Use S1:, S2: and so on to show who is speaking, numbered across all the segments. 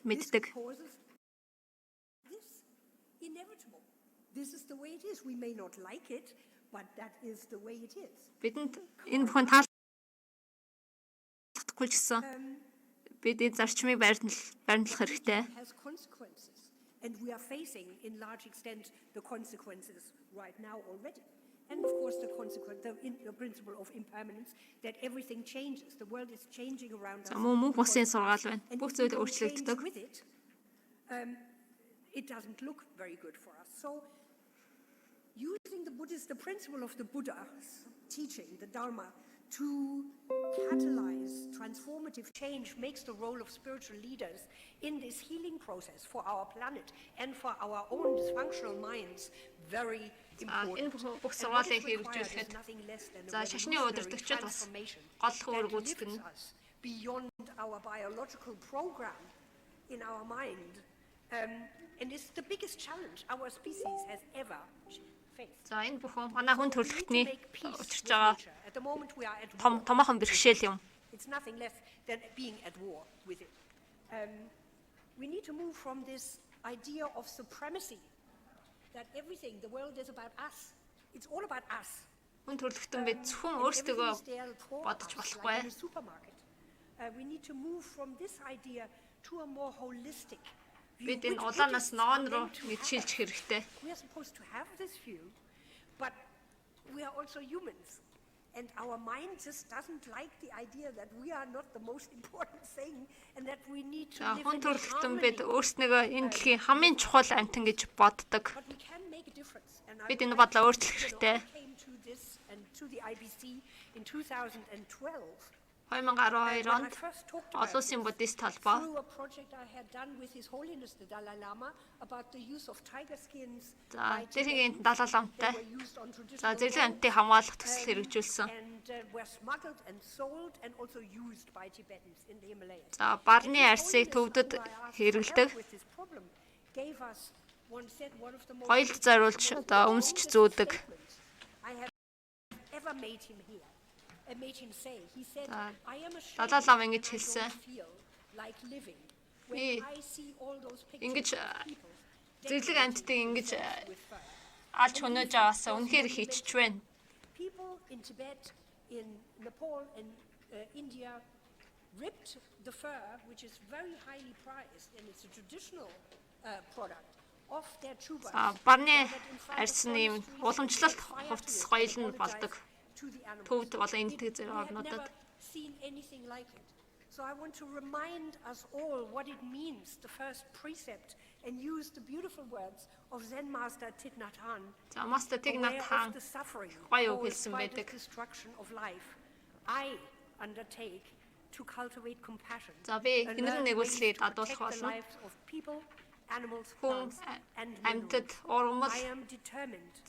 S1: мэддэг. Бидэнд энэ бүхэн таалагдахгүй ч гэсэн бид энэ зарчмыг баримтлах хэрэгтэй.
S2: And we are facing, in large extent, the consequences right now already. And of course, the principle of impermanence, that everything changes. The world is changing around us.
S1: Мөнх бусын сургаал байна. Бүх зүйл өөрчлөгддөг.
S2: It doesn't look very good for us. So, using the principle of the Buddha's teaching, the Dharma, to catalyze transformative change makes the role of spiritual leaders in this healing process for our planet and for our own dysfunctional minds very important.
S1: Энэ бүх сургаалыг хэрэгжүүлэхэд за шашны удирдагчид бас гол үүрэг үздэг.
S2: Beyond our biological program in our mind, and it's the biggest challenge our species has ever faced.
S1: За энэ бүхэн манай хүн төрөлхтний учирч байгаа томоохон бэрхшээл юм.
S2: It's nothing less than being at war with it. We need to move from this idea of supremacy, that everything, the world is about us. It's all about us.
S1: Хүн төрөлхтөн бид зөвхөн өөрсдөө бодож болохгүй.
S2: We need to move from this idea to a more holistic.
S1: Бид энэ улаанаас ноон руу мэдшилж хэрэгтэй.
S2: We are supposed to have this view, but we are also humans. And our mind just doesn't like the idea that we are not the most important thing and that we need to live in harmony.
S1: Хүн төрөлхтөн бид өөрснийгөө энэ дэлхийн хамгийн чухал амьтан гэж боддог. Бид энэ бодлоо өөрчлөх хэрэгтэй. 2012 онд Олон улсын буддист талбай Дэлхийн Далай ламтай зэрлэг амьтдыг хамгаалах төсөл хэрэгжүүлсэн. Барны арсыг төвдөд хэрэглэдэг. Гоёлд зориулж өмсч зүүдэг. Далай лам ингэж хэлсэн. Би ингэж зэрлэг амьтдыг ингэж алж хөнөөж аваасаа үнэхээр хийчих байна.
S2: People in Tibet, in Nepal and India ripped the fur, which is very highly prized and it's a traditional product of their chubas.
S1: Барны арсны уламжлалт хувцас гоёл нь болдог. Төвд болон энэтхэг зэрэг орнуудад.
S2: So I want to remind us all what it means, the first precept, and use the beautiful words of Zen Master Thich Nhat Hanh.
S1: Master Thich Nhat Hanh гоё хэлсэн байдаг.
S2: Destruction of life, I undertake to cultivate compassion.
S1: За би хинрэн нэгүслийг дадуулах болно. Хүн амьтад урмал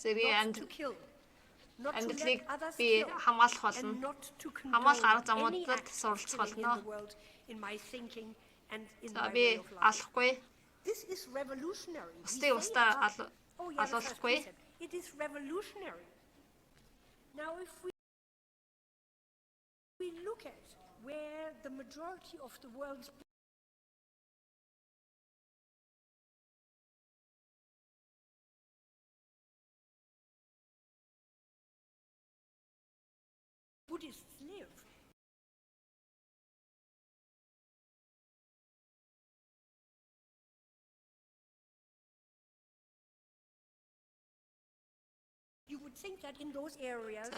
S1: зэрэг амьдралыг би хамгаалах болно. Хамгаалах арга замуудад суралцах болно. За би алахгүй. Бусдыг устдаа алуулахгүй.
S2: It is revolutionary. Now if we look at where the majority of the world's Buddhists live, you would think that in those areas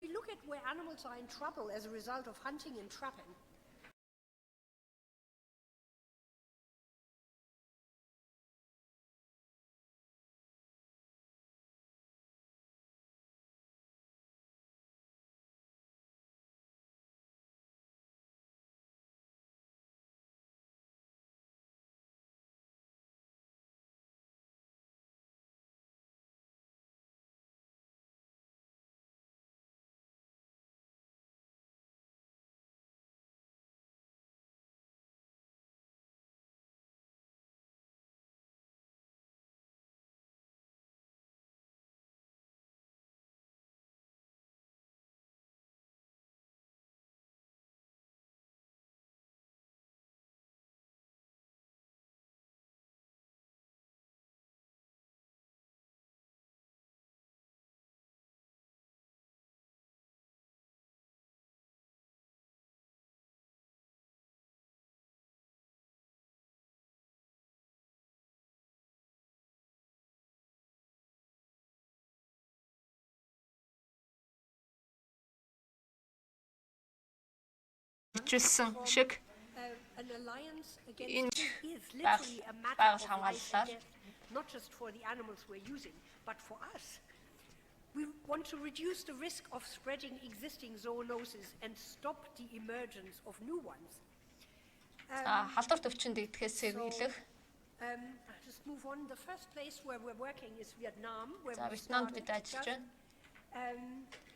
S2: we look at where animals are in trouble as a result of hunting and trapping.
S1: хичүүлсэн шиг
S2: An alliance
S1: энэ
S2: against is literally a matter
S1: байгаль
S2: of life
S1: хамгааллаар
S2: and death, not just for the animals we're using, but for us. We want to reduce the risk of spreading existing zoonoses and stop the emergence of new ones.
S1: халдвар төвчөнд идэгээс сэргийлэх.
S2: I'll just move on. The first place where we're working is Vietnam, where
S1: За
S2: we
S1: Вьетнамд
S2: started
S1: бид ажиллаж байна.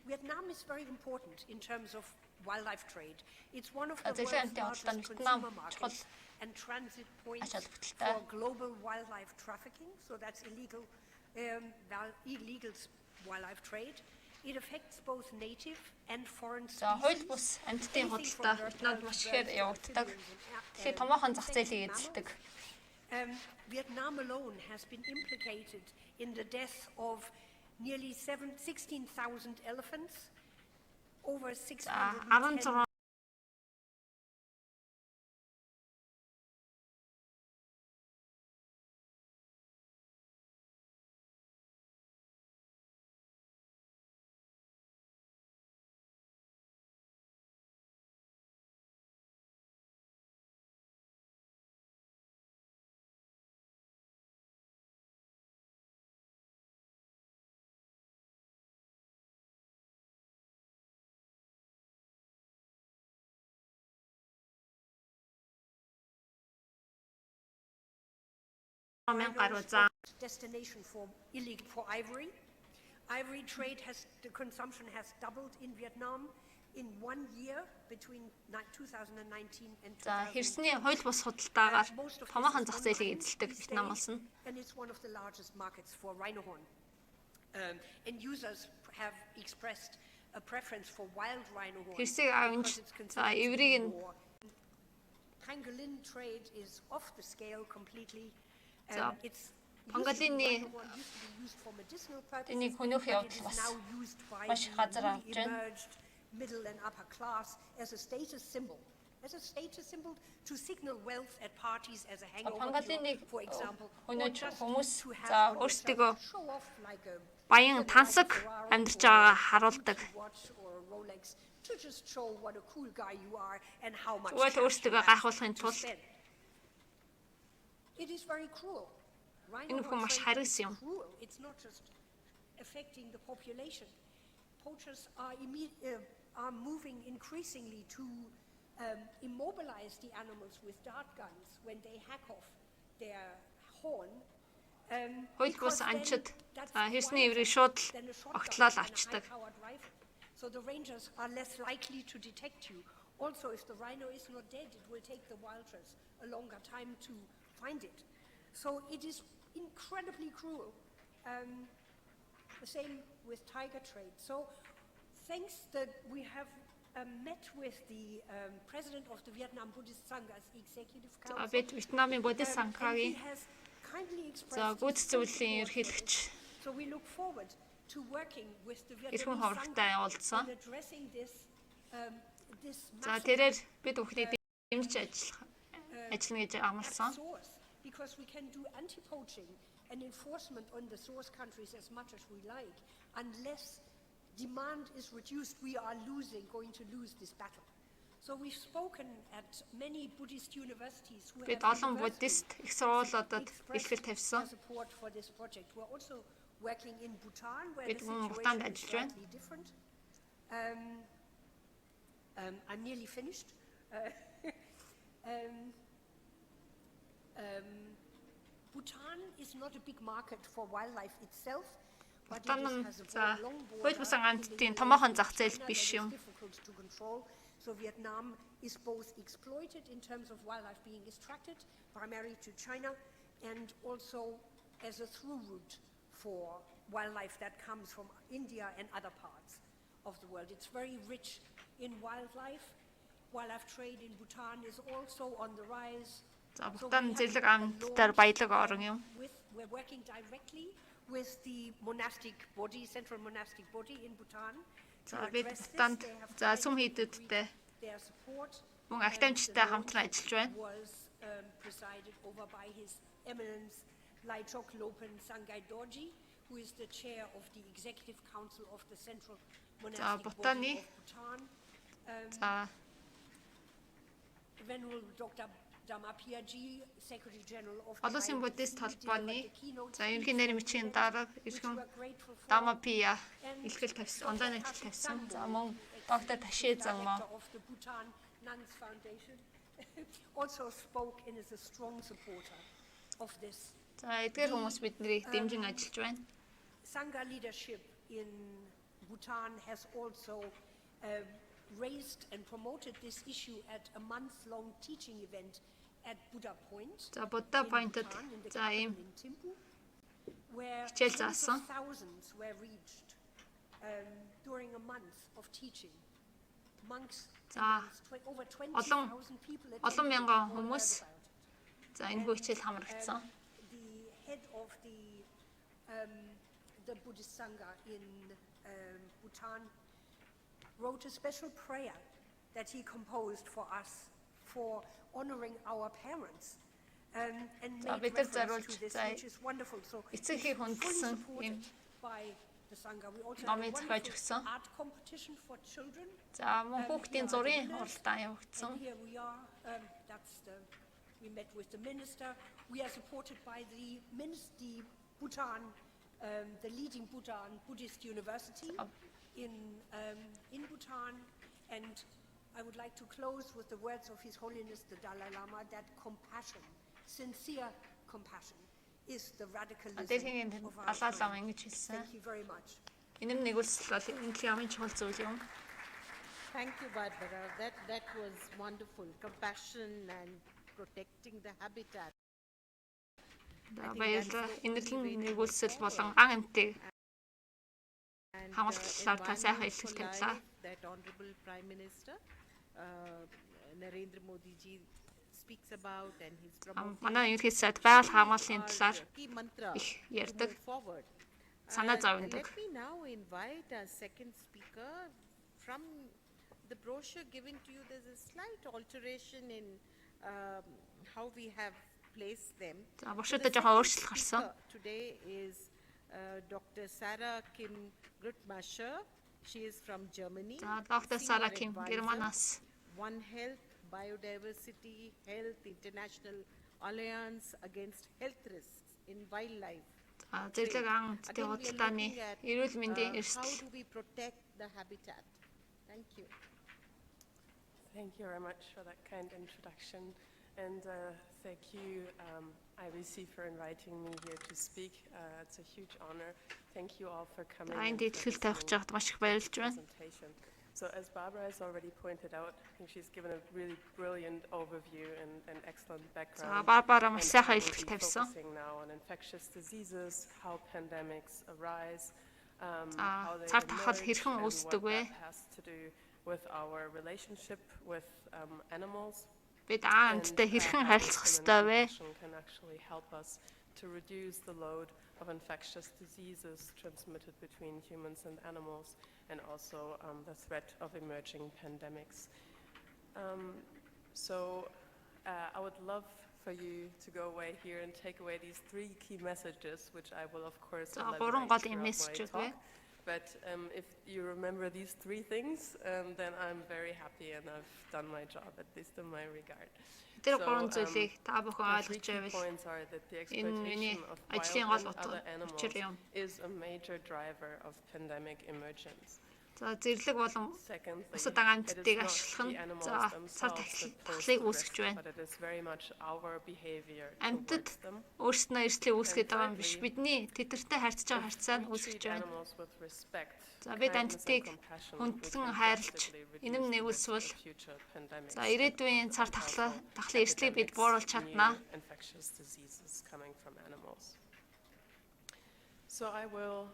S2: Vietnam is very important in terms of wildlife trade. It's one of the
S1: Дэлхийн
S2: world's
S1: хамтын
S2: largest
S1: худалдаанд Вьетнам
S2: consumer
S1: чухал
S2: markets and transit points
S1: ач холбогдолтой.
S2: for global wildlife trafficking. So that's illegal wildlife trade. It affects both native and foreign
S1: За хууль бус амьтдын худалдаа Вьетнамд маш ихээр явагддаг. Тэгэхээр томоохон зах зээлийг эзэлдэг.
S2: Vietnam alone has been implicated in the death of nearly 16,000 elephants, over 610
S1: гаруй за
S2: destination for ivory. Ivory trade the consumption has doubled in Vietnam in 1 year between 2019 and 2020.
S1: за хэрсний хууль бус худалдаагаар томоохон зах зээлийг эзэлдэг Вьетнам улс нь.
S2: And it's one of the largest markets for rhino horn. And users have expressed a preference for wild rhino horn.
S1: Хэрсийг авч за эврийг нь
S2: pangolin trade is off the scale completely. It's
S1: панголины энийг хөнөөх явдал бас маш их газар авч байна.
S2: Middle and upper class as a status symbol. As a status symbol to signal wealth at parties as a hangover cure, for example.
S1: Хүмүүс за өөрсдөө баян тансаг амьдарч байгаагаа харуулдаг.
S2: To just show what a cool guy you are and how much.
S1: Тэгвэл өөрсдөө гайхуулахын тулд
S2: it is very cruel.
S1: Энэ хүн маш харгас юм.
S2: It's not just affecting the population. Poachers are moving increasingly to immobilize the animals with dart guns when they hack off their horn.
S1: Хууль бус анчид хэрсний эврийг шууд огтлол авчдаг.
S2: So the rangers are less likely to detect you. Also, if the rhino is not dead, it will take the wilders a longer time to find it. So it is incredibly cruel. The same with tiger trade. So thanks that we have met with the president of the Vietnam Buddhist Sangha's executive council.
S1: Бид Вьетнамын буддист сангхагийн за гүйцэтгэх зөвлөлийн ерөнхийлөгч
S2: So we look forward to working with the
S1: эрхэм
S2: Vietnamese
S1: хаврагтай
S2: Sangha
S1: уулзсан.
S2: in addressing this
S1: За тэрээр бид бүхнийг дэмжиж ажиллана гэж амласан.
S2: Because we can do anti-poaching and enforcement on the source countries as much as we like. Unless demand is reduced, we are going to lose this battle. So we've spoken at many Buddhist universities who
S1: Бид олон буддист их сургуулиудад бэлтгэл тавьсан.
S2: support for this project. We're also working in Bhutan where
S1: Бид
S2: the
S1: Бутанд
S2: situation is
S1: ажиллаж байна.
S2: slightly different. I'm nearly finished. Bhutan is not a big market for wildlife itself, but it
S1: Бутан
S2: has a
S1: за
S2: very long
S1: хууль
S2: border
S1: бусан амьтдын
S2: with
S1: томоохон зах зээл
S2: China
S1: биш
S2: that
S1: юм.
S2: is difficult to control. So Vietnam is both exploited in terms of wildlife being extracted, primarily to China, and also as a through route for wildlife that comes from India and other parts of the world. It's very rich in wildlife. Wildlife trade in Bhutan is also on the rise.
S1: За Бутан зэрлэг амьтдаар баялаг орон юм.
S2: We're working directly with the monastic body, central monastic body in Bhutan.
S1: За бид Бутанд за сүм хийдүүдтэй
S2: Their support
S1: мөн активчтай хамтран ажиллаж байна.
S2: was presided over by His Eminence Laichok Lopen Sangay Dorji, who is the chair of the Executive Council of the Central Monastic Body
S1: Bhutani.
S2: of Bhutan.
S1: За
S2: Venerable Dr. Dhammapiyaji, Secretary General of
S1: Олон улсын буддист холбооны за ерөнхий нарийн дарга эрхэм Дhammapiya илтгэл тавьсан, онлайн илтгэл тавьсан. За мөн доктор Ташизан мөн
S2: of the Bhutan Nuns Foundation, also spoke and is a strong supporter of this.
S1: за эдгээр хүмүүс биднийг дэмжин ажиллаж байна.
S2: Sangha leadership in Bhutan has also raised and promoted this issue at a month-long teaching event at Buddha Point.
S1: За Будда Point-д за ийм
S2: where
S1: хичээл заасан.
S2: thousands were reached during a month of teaching. Monks,
S1: За
S2: over 20,000 people
S1: олон
S2: attended.
S1: мянган хүмүүс за энэ хичээл хамрагдсан.
S2: The head of the Buddhist Sangha in Bhutan wrote a special prayer that he composed for us for honoring our parents and made reference to this, which is wonderful. So
S1: Эцэгхийг хүндэлсэн ийм
S2: by the Sangha. We also
S1: номын
S2: have a
S1: зохиож
S2: wonderful
S1: өгсөн.
S2: art competition for children.
S1: За мөн хүүхдийн зургийн хуралдаан явагдсан.
S2: And here we are. We met with the minister. We are supported by the Bhutan, the leading Bhutan Buddhist university in Bhutan. And I would like to close with the words of His Holiness the Dalai Lama that compassion, sincere compassion, is the radicalism
S1: Дэлхийн
S2: of our
S1: Далай Лама
S2: time.
S1: ингэж хэлсэн.
S2: Thank you very much.
S1: Энэ нэгүсэл бол энэ хамгийн чухал зүйл юм.
S3: Thank you, Barbara. That was wonderful. Compassion and protecting the habitat.
S1: Баярлалаа. Энэрлэн нэгүсэл болон ан амьтыг
S3: And
S1: хамгааллаар та сайхан илтгэл тавилаа.
S3: that Honorable Prime Minister Naриндра Модигийн speaks about and he's promoting
S1: Манай ерөнхий сайд байгаль хамгааллын талаар
S3: key mantra
S1: их ярьдаг.
S3: move forward.
S1: Санаа зовдог.
S3: Let me now invite our second speaker. From the brochure given to you, there's a slight alteration in how we have placed them.
S1: За бушуудаа жоохон өөрчлөлт гарсан.
S3: Today is Dr. Sarah Kim Grutmascher. She is from Germany.
S1: За доктор
S3: Senior
S1: Сара Ким
S3: advisor,
S1: Германаас
S3: One Health, Biodiversity, Health, International Alliance Against Health Risks in Wildlife.
S1: зэрлэг ан
S3: Again, we
S1: үндэстний
S3: are
S1: худалдааны
S3: looking at,
S1: эрүүл мэндийн
S3: how
S1: эрсдэл.
S3: do we protect the habitat? Thank you.
S4: Thank you very much for that kind introduction, and thank you, IBC, for inviting me here to speak. It's a huge honor. Thank you all for coming.
S1: За
S4: and
S1: энд
S4: for
S1: илтгэл тавьж
S4: listening
S1: байгаад маш их баярлж
S4: to the
S1: байна.
S4: presentation. So as Barbara has already pointed out, I think she's given a really brilliant overview and excellent
S1: За
S4: background.
S1: Барбара маш
S4: And
S1: сайхан
S4: I will
S1: илтгэл
S4: be
S1: тавьсан.
S4: focusing now on infectious diseases, how pandemics arise,
S1: За
S4: how they
S1: цар тахал
S4: emerge,
S1: хэрхэн
S4: and
S1: үүсдэг
S4: what
S1: вэ?
S4: that has to do with our relationship with animals.
S1: Бид аамттай хэрхэн харилцах ёстой вэ?
S4: Can actually help us to reduce the load of infectious diseases transmitted between humans and animals, and also the threat of emerging pandemics. I would love for you to go away here and take away these three key messages, which I will of course
S1: За
S4: elaborate
S1: гурван
S4: throughout
S1: гол
S4: my
S1: мессежүүд вэ?
S4: talk. But if you remember these three things, then I'm very happy and I've done my job, at least in my regard.
S1: Тэр
S4: So,
S1: гурван зүйлийг та бүхэн
S4: The three
S1: ойлгож
S4: key
S1: байвал
S4: points are that the
S1: энэ миний
S4: exploitation of
S1: ажлын
S4: wild
S1: гол
S4: and other
S1: учир юм.
S4: animals is a major driver of pandemic emergence.
S1: За зэрлэг болон
S4: Secondly,
S1: бусад ан
S4: it is
S1: амьтдыг
S4: not
S1: ашиглах
S4: the
S1: нь
S4: animals
S1: за цар
S4: themselves that pose
S1: тахлыг
S4: the
S1: үүсгэж
S4: risk,
S1: байна.
S4: but it is very much our behavior
S1: Амьтад
S4: towards them.
S1: өөрснөө эрсдлийг үүсгэж байгаа юм биш.
S4: thirdly,
S1: Бидний тэдэртэй харьцаж байгаа харьцаа нь
S4: We
S1: үүсгэж
S4: treat
S1: байна.
S4: animals with respect,
S1: За бид
S4: kindness and
S1: амьтдыг
S4: compassion, we
S1: хүндлэн
S4: can
S1: хайрлаж
S4: drastically reduce
S1: инэм
S4: the
S1: нэгүсвэл
S4: risk of future pandemics
S1: за
S4: and
S1: ирээдүйн цар
S4: also
S1: тахлын эрсдлийг бид
S4: epidemics,
S1: бууруулж чаднаа.
S4: new infectious diseases coming from animals. So I will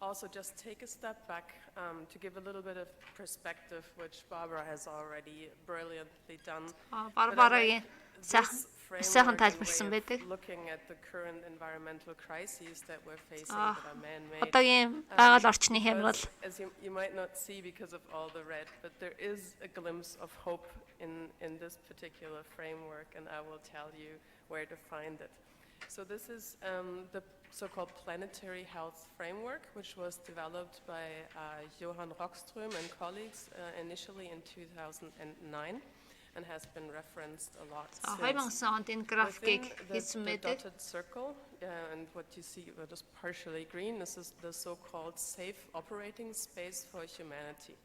S4: also just take a step back to give a little bit of perspective, which Barbara has already brilliantly done.
S1: Барбарагийн сайхан сайхан тайлбарласан
S4: way
S1: байдаг.
S4: of looking at the current environmental crises that we're facing that are man-made.
S1: Одоогийн байгаль орчны хямрал
S4: Because, as you might not see because of all the red, but there is a glimpse of hope in this particular framework, and I will tell you where to find it. So this is the so-called planetary health framework, which was developed by Johan Rockström and colleagues initially in 2009. and has been referenced a lot
S1: За
S4: since.
S1: 2009 онд энэ графикийг
S4: Within
S1: хийсэн
S4: the
S1: байдаг.
S4: dotted circle, and what you see, what is partially green, this is the so-called safe operating space for humanity.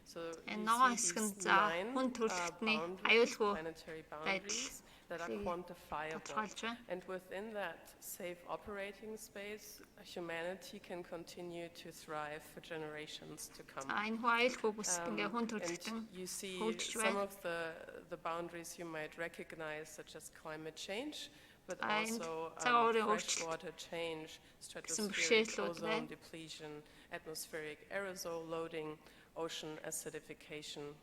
S4: So
S1: Энэ
S4: you
S1: ногоон
S4: see
S1: хэсэг нь
S4: these
S1: за
S4: nine
S1: хүн төрөлхтний
S4: boundaries,
S1: аюулгүй
S4: planetary
S1: байдал
S4: boundaries that are quantifiable.
S1: тодорхойлж байна.
S4: And within that safe operating space, humanity can continue to thrive for generations to come.
S1: За энэ хүн аюулгүй бүсэд ингээ хүн төрөлхтөн
S4: And you see
S1: хөгжиж
S4: some
S1: байна.
S4: of the boundaries you might recognize, such as climate change, but
S1: And
S4: also
S1: цаг уурын
S4: freshwater change, stratospheric
S1: бэрхшээлүүд
S4: ozone
S1: байна.
S4: depletion, atmospheric aerosol loading, ocean acidification,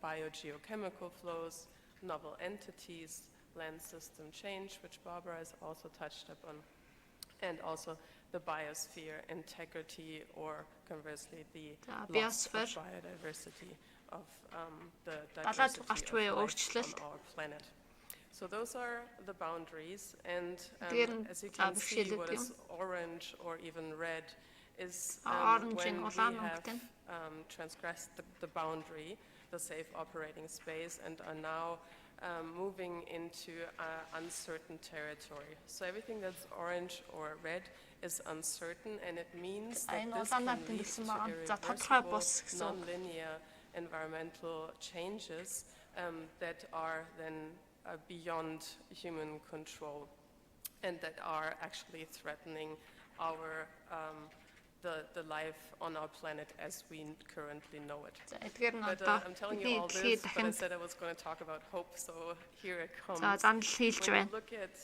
S4: biogeochemical flows, novel entities, land system change, which Barbara has also touched upon, and also the biosphere integrity, or conversely the loss of
S1: biosphere.
S4: biodiversity of the
S1: Далаад
S4: diversity
S1: гарч
S4: of
S1: буй
S4: life
S1: өөрчлөлт.
S4: on our planet. So those are the boundaries, and
S1: Эдгээр нь
S4: as you
S1: за
S4: can see,
S1: бэрхшээлүүд
S4: what
S1: юм.
S4: is orange or even red is
S1: Orange
S4: when
S1: and
S4: we
S1: улаан
S4: have
S1: өнгөтэй.
S4: transgressed the boundary, the safe operating space, and are now moving into uncertain territory. So everything that's orange or red is uncertain, and it means that
S1: Энэ
S4: this
S1: улаанаар
S4: can lead
S1: тэмдэглэсэн
S4: to
S1: байгаа. За тодорхой
S4: irreversible,
S1: бус гэсэн үг.
S4: non-linear environmental changes that are then beyond human control, and that are actually threatening our the life on our planet as we currently know it.
S1: За эдгээр нь
S4: But
S1: одоо
S4: I'm telling you
S1: бидний
S4: all
S1: дэлхий
S4: this, but I
S1: дахин
S4: said I was going to talk about hope, so here it comes.
S1: за зандал хийлж
S4: When
S1: байна.
S4: you look at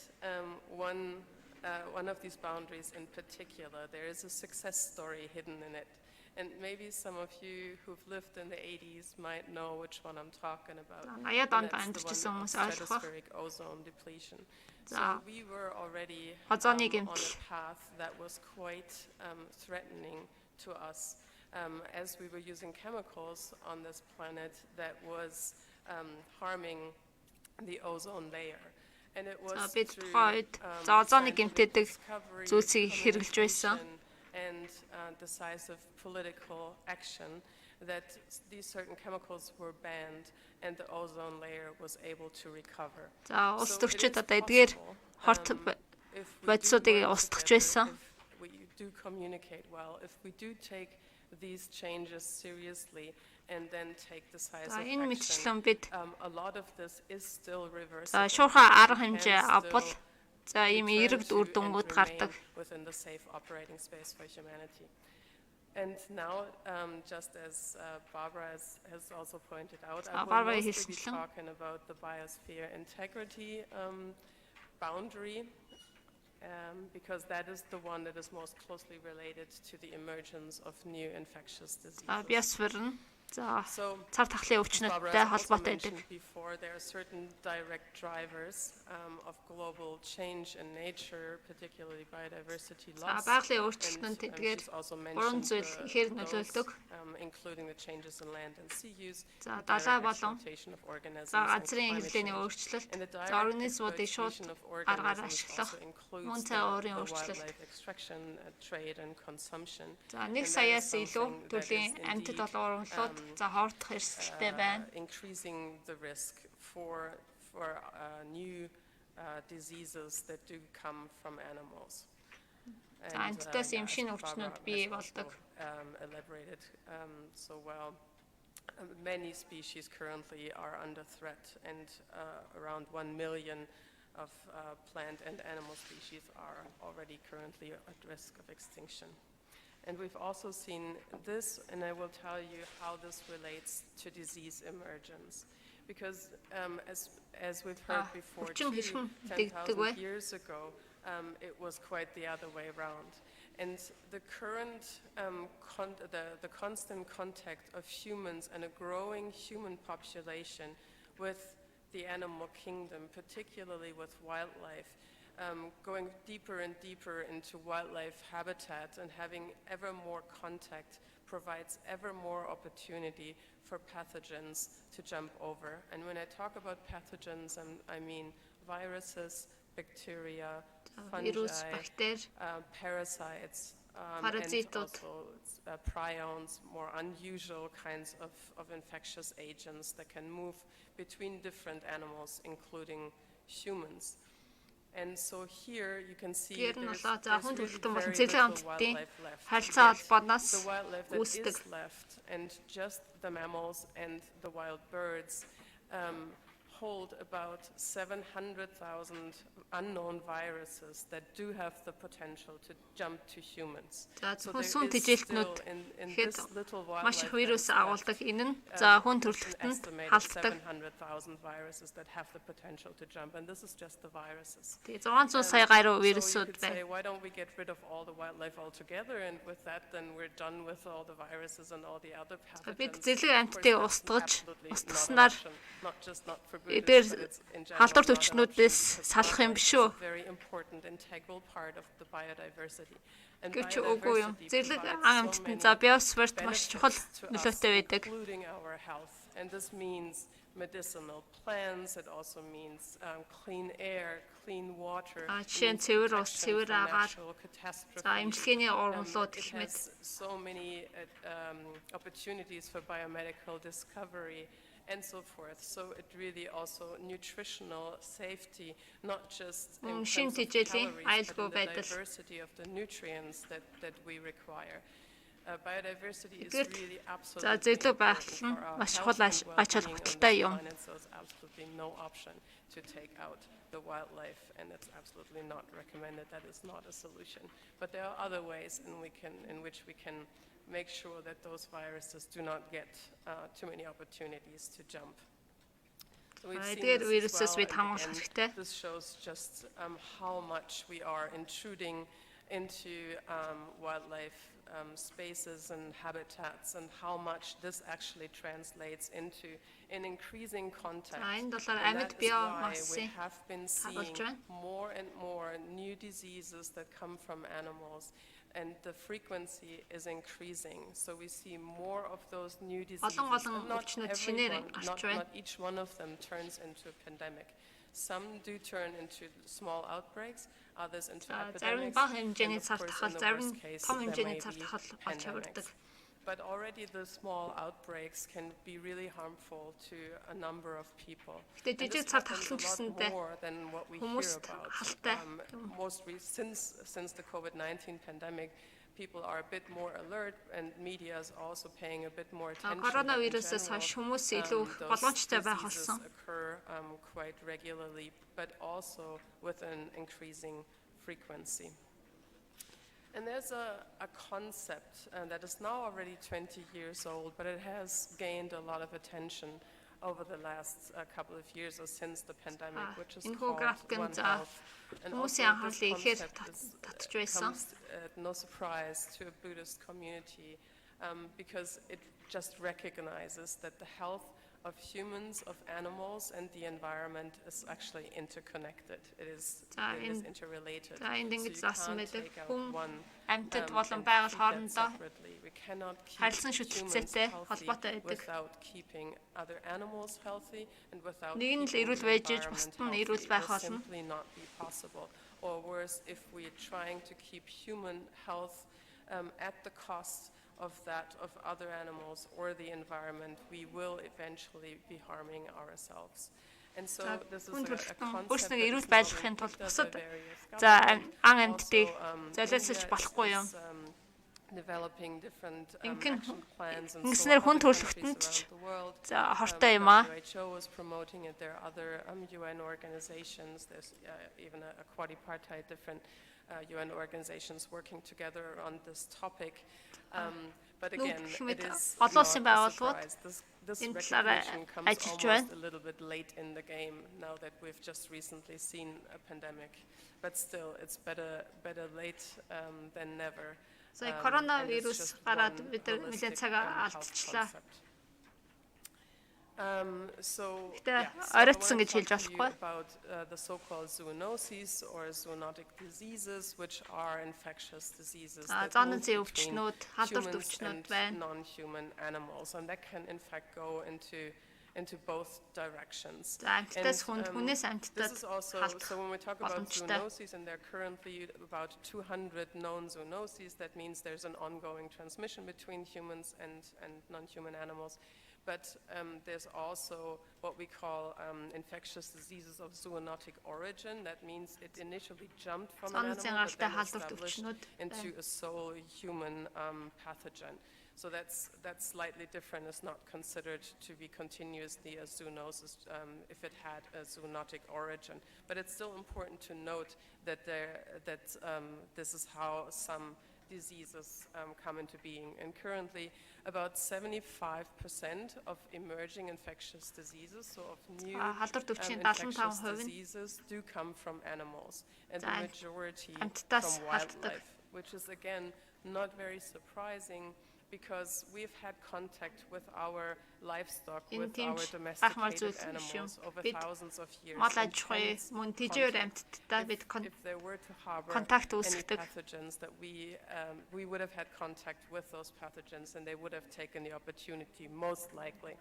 S4: one of these boundaries in particular, there is a success story hidden in it. And maybe some of you who've lived in the 80s might know which one I'm talking about.
S1: 80-аад
S4: And
S1: онд
S4: that's the
S1: амьдарчсан
S4: one of
S1: хүмүүс ойлгох бах.
S4: stratospheric ozone depletion. So
S1: За
S4: we were already
S1: озоны
S4: on
S1: гэмтэл.
S4: a path that was quite threatening to us as we were using chemicals on this planet that was harming the ozone layer. And it was
S1: бид
S4: through
S1: тухайн үед за озоны
S4: scientific
S1: гэмтээдэг
S4: discovery,
S1: зүйлсийг хэрэгжилж байсан.
S4: communication, and decisive political action that these certain chemicals were banned and the ozone layer was able to recover.
S1: За улс
S4: So it
S1: төрчид
S4: is
S1: одоо эдгээр
S4: possible,
S1: хорт
S4: if we do
S1: бодисуудыг
S4: work
S1: устгаж
S4: together,
S1: байсан.
S4: if we do communicate well, if we do take these changes seriously and then take decisive
S1: За энэ
S4: action,
S1: мэтчлэн бид
S4: a lot of this is still
S1: за
S4: reversible.
S1: шуурхай арга
S4: We can
S1: хэмжээ авбал
S4: still
S1: за ийм
S4: return
S1: эерэг
S4: to
S1: үр дүнгууд
S4: and
S1: гардаг.
S4: remain within the safe operating space for humanity. And now, just as Barbara has also pointed out, I will
S1: Barbara
S4: mostly be
S1: хэлсэнчлэн.
S4: talking about the biosphere integrity boundary, because that is the one that is most closely related to the emergence of new infectious diseases.
S1: За биосфер нь за
S4: So,
S1: цар тахлын
S4: as Barbara
S1: өвчнөдтэй
S4: has also
S1: холбоотой байдаг.
S4: mentioned before, there are certain direct drivers of global change in nature, particularly biodiversity
S1: За
S4: loss.
S1: байгалийн өөрчлөлтөнд
S4: And,
S1: тэдгээр
S4: she's also
S1: гурван
S4: mentioned
S1: зүйл ихээр нөлөөлдөг.
S4: including the changes in land and sea use,
S1: За
S4: the
S1: далай
S4: direct
S1: болон
S4: exploitation of organisms,
S1: за
S4: and
S1: газрын
S4: climate
S1: хэвлэлийн
S4: change.
S1: өөрчлөлт,
S4: And the
S1: за
S4: direct
S1: организмуудыг шууд
S4: exploitation of
S1: аргаар
S4: organisms
S1: ашиглах,
S4: also includes
S1: мөн цай уурын
S4: the
S1: өөрчлөлт.
S4: wildlife extraction, trade and consumption.
S1: За 1
S4: And that is
S1: саяас илүү
S4: something that
S1: төрлийн
S4: is
S1: амьтад
S4: indeed,
S1: олгуурлууд за хоордох эрсдэлтэй байна.
S4: Increasing the risk for new diseases that do come from animals.
S1: За амьтдаас ийм шинэ өвчнүүд бий болдог.
S4: Elaborated so well. Many species currently are under threat, and around 1 million of plant and animal species are already currently at risk of extinction. And we've also seen this, and I will tell you how this relates to disease emergence. Because as we've heard before,
S1: өвчин
S4: too,
S1: хэрхэн дэгддэг вэ?
S4: 10,000 years ago, it was quite the other way around. And the current, the constant contact of humans and a growing human population with the animal kingdom, particularly with wildlife, going deeper and deeper into wildlife habitat and having ever more contact provides ever more opportunity for pathogens to jump over. And when I talk about pathogens, I mean viruses, bacteria, fungi,
S1: Вирус, бактери,
S4: parasites,
S1: Паразитууд.
S4: also prions, more unusual kinds of infectious agents that can move between different animals, including humans. And so here you can see
S1: Гэр нь
S4: there's
S1: болоо за хүн
S4: really
S1: төрөлтөн болон
S4: very
S1: зэлийн
S4: little
S1: амьтдын
S4: wildlife left.
S1: харилцаа
S4: Yet
S1: холбооноос
S4: the wildlife that
S1: үүсдэг.
S4: is left, and just the mammals and the wild birds hold about 700,000 unknown viruses that do have the potential to jump to humans.
S1: За
S4: So
S1: хүн
S4: there
S1: сүн
S4: is
S1: тэжээлтнүүд
S4: still in
S1: ихэд
S4: this little
S1: маш их
S4: wildlife that
S1: вирус
S4: is left,
S1: агуулдаг энэ нь за хүн
S4: an
S1: төрөлхтөнд
S4: estimated
S1: халддаг.
S4: 700,000 viruses that have the potential to jump, and this is just the viruses.
S1: Тэгээ 600 сая гаруй
S4: So you
S1: вирусууд
S4: could say,
S1: байна.
S4: why don't we get rid of all the wildlife altogether, and with that, then we're done with all the viruses and all the other
S1: Бид
S4: pathogens.
S1: зэрлэг
S4: Of
S1: амьтдыг
S4: course, that's
S1: устгаж,
S4: absolutely not an
S1: устгаснаар
S4: option, not just not for
S1: эдгээр
S4: Buddhists, but it's in general
S1: халдвар
S4: not an
S1: төвчнүүдээс
S4: option, because
S1: салах юм
S4: wildlife
S1: биш
S4: is
S1: үү?
S4: a very important integral part of the biodiversity. And
S1: Гэвч үгүй юм.
S4: biodiversity
S1: Зэрлэг
S4: provides
S1: ан
S4: so
S1: амьтад
S4: many
S1: за биосферт маш чухал
S4: benefits to us,
S1: нөлөөтэй байдаг.
S4: including our health. And this means medicinal plants, it also means clean air, clean water.
S1: Жишээ нь
S4: means
S1: цэвэр ус,
S4: protection
S1: цэвэр
S4: from
S1: агаар,
S4: natural catastrophes.
S1: за эмчилгээний ургамлууд
S4: It
S1: гэх мэт.
S4: has so many opportunities for biomedical discovery and so forth. So it really also nutritional safety, not just in
S1: Шин
S4: terms of
S1: тэжээлийн
S4: calories,
S1: аюулгүй
S4: but in the
S1: байдал.
S4: diversity of the nutrients that we require. Biodiversity is
S1: Эдгээрт
S4: really
S1: за
S4: absolutely
S1: зэрлэг
S4: important
S1: байгаль
S4: for
S1: нь
S4: our
S1: маш
S4: health
S1: чухал
S4: and
S1: ач
S4: well-being on
S1: холбогдолтой
S4: this
S1: юм.
S4: planet, so it's absolutely no option to take out the wildlife, and it's absolutely not recommended. That is not a solution. But there are other ways in which we can make sure that those viruses do not get too many opportunities to jump. So we've seen
S1: Эдгээр
S4: this as
S1: вирусээс
S4: well,
S1: бид
S4: and
S1: хамгаалах
S4: again,
S1: хэрэгтэй.
S4: this shows just how much we are intruding into wildlife spaces and habitats, and how much this actually translates into an increasing contact.
S1: За энэ долоор
S4: And
S1: амьд
S4: that is why we
S1: биомассын
S4: have been
S1: хадгалж
S4: seeing
S1: байна.
S4: more and more new diseases that come from animals, and the frequency is increasing. So we see more of those new diseases.
S1: Олон
S4: And not
S1: өвчнүүд
S4: every
S1: шинээр
S4: one-
S1: гарч байна.
S4: not each one of them turns into a pandemic. Some do turn into small outbreaks, others into
S1: Зарим
S4: epidemics,
S1: бага
S4: and
S1: хэмжээний
S4: of
S1: цар
S4: course,
S1: тахал,
S4: in the
S1: зарим
S4: worst case,
S1: том
S4: there
S1: хэмжээний
S4: may
S1: цар
S4: be
S1: тахал болж
S4: pandemics.
S1: хувирдаг.
S4: But already the small outbreaks can be really harmful to a number of people.
S1: Гэтэ
S4: And
S1: жижиг
S4: this
S1: цар
S4: happens
S1: тахлын
S4: a lot
S1: гэсэндээ
S4: more than what we hear
S1: хүмүүст
S4: about.
S1: халтай.
S4: Since the COVID-19 pandemic, people are a bit more alert, and media is also paying a bit more attention. But in
S1: Коронавирусээс
S4: general,
S1: хойш хүмүүс илүү
S4: those
S1: болгоомжтой байх
S4: diseases
S1: болсон.
S4: occur quite regularly, but also with an increasing frequency. And there's a concept that is now already 20 years old, but it has gained a lot of attention over the last couple of years or since the pandemic, which is
S1: энэ
S4: called
S1: график нь
S4: One
S1: за
S4: Health. And also
S1: хүмүүсийн
S4: this
S1: анхаарлыг ихээр
S4: concept
S1: татж байсан.
S4: comes at no surprise to a Buddhist community, because it just recognizes that the health of humans, of animals, and the environment is actually interconnected. It is interrelated.
S1: За энд ингэж
S4: So you
S1: заасан
S4: can't
S1: байдаг.
S4: take out
S1: Хүн
S4: one
S1: амьтад
S4: and
S1: болон
S4: treat
S1: байгаль
S4: that
S1: хоорондоо
S4: separately. We cannot keep
S1: харилцан
S4: humans
S1: шүтэлцээтэй
S4: healthy
S1: холбоотой байдаг.
S4: without keeping other animals healthy, and without
S1: Нэг нь л
S4: keeping
S1: эрүүл
S4: the
S1: байж иж,
S4: environment
S1: бусад нь
S4: healthy.
S1: эрүүл
S4: It
S1: байх
S4: will
S1: болно.
S4: simply not be possible. Or worse, if we're trying to keep human health at the cost of that of other animals or the environment, we will eventually be harming ourselves. And so this is
S1: хүн
S4: a
S1: төрөлхтөн
S4: concept
S1: өөрсдөө
S4: that
S1: эрүүл
S4: is
S1: байрлахын
S4: now
S1: тулд
S4: being
S1: бусад
S4: picked up by various
S1: за
S4: governments.
S1: ан амьтдыг
S4: Also,
S1: золиослож
S4: India
S1: болохгүй юм.
S4: is, developing different
S1: Ингэн
S4: action plans and
S1: ингэснээр
S4: so
S1: хүн
S4: on other countries
S1: төрөлхтөнд ч
S4: around the world.
S1: за хортой юм аа.
S4: WHO is promoting it. There are other UN organizations. There's even a quadripartite different UN organizations working together on this topic. But again, it is not
S1: олон улсын
S4: a
S1: байгууллагууд
S4: surprise. This
S1: энэ талаар
S4: recognition comes
S1: ажиллаж
S4: almost
S1: байна.
S4: a little bit late in the game now that we've just recently seen a pandemic. But still, it's better late than never.
S1: За
S4: And it's
S1: коронавирус
S4: just
S1: гараад
S4: one
S1: бид нэлээд
S4: holistic,
S1: цагаа
S4: health
S1: алдчихлаа.
S4: concept. So,
S1: Гэтэ
S4: yeah, so I
S1: ороцсон
S4: wanna
S1: гэж хэлж
S4: talk to you
S1: болохгүй.
S4: about the so-called zoonoses or zoonotic diseases, which are infectious diseases that
S1: Зоонын
S4: move
S1: зэв
S4: between
S1: өвчнүүд, халдварт
S4: humans
S1: өвчнүүд
S4: and
S1: байна.
S4: non-human animals, and that can in fact go into into both directions.
S1: За амьтдаас хүнээс
S4: This
S1: амьтдад
S4: is also, so when we talk about zoonoses, and there are currently about 200 known zoonoses, that means there's an ongoing transmission between humans and non-human animals. But there's also what we call infectious diseases of zoonotic origin. That means it initially jumped from an animal, but then established into a sole human pathogen. So that's slightly different. It's not considered to be continuously a zoonosis if it had a zoonotic origin. But it's still important to note that this is how some diseases come into being. And currently, about 75% of emerging infectious diseases, so of new infectious diseases, do come from animals, and the majority from wildlife, which is again not very surprising, because we've had contact with our livestock, with our domesticated animals over thousands of years. If there were to harbor any pathogens, that we would have had contact with those pathogens, and they would have taken the opportunity, most likely.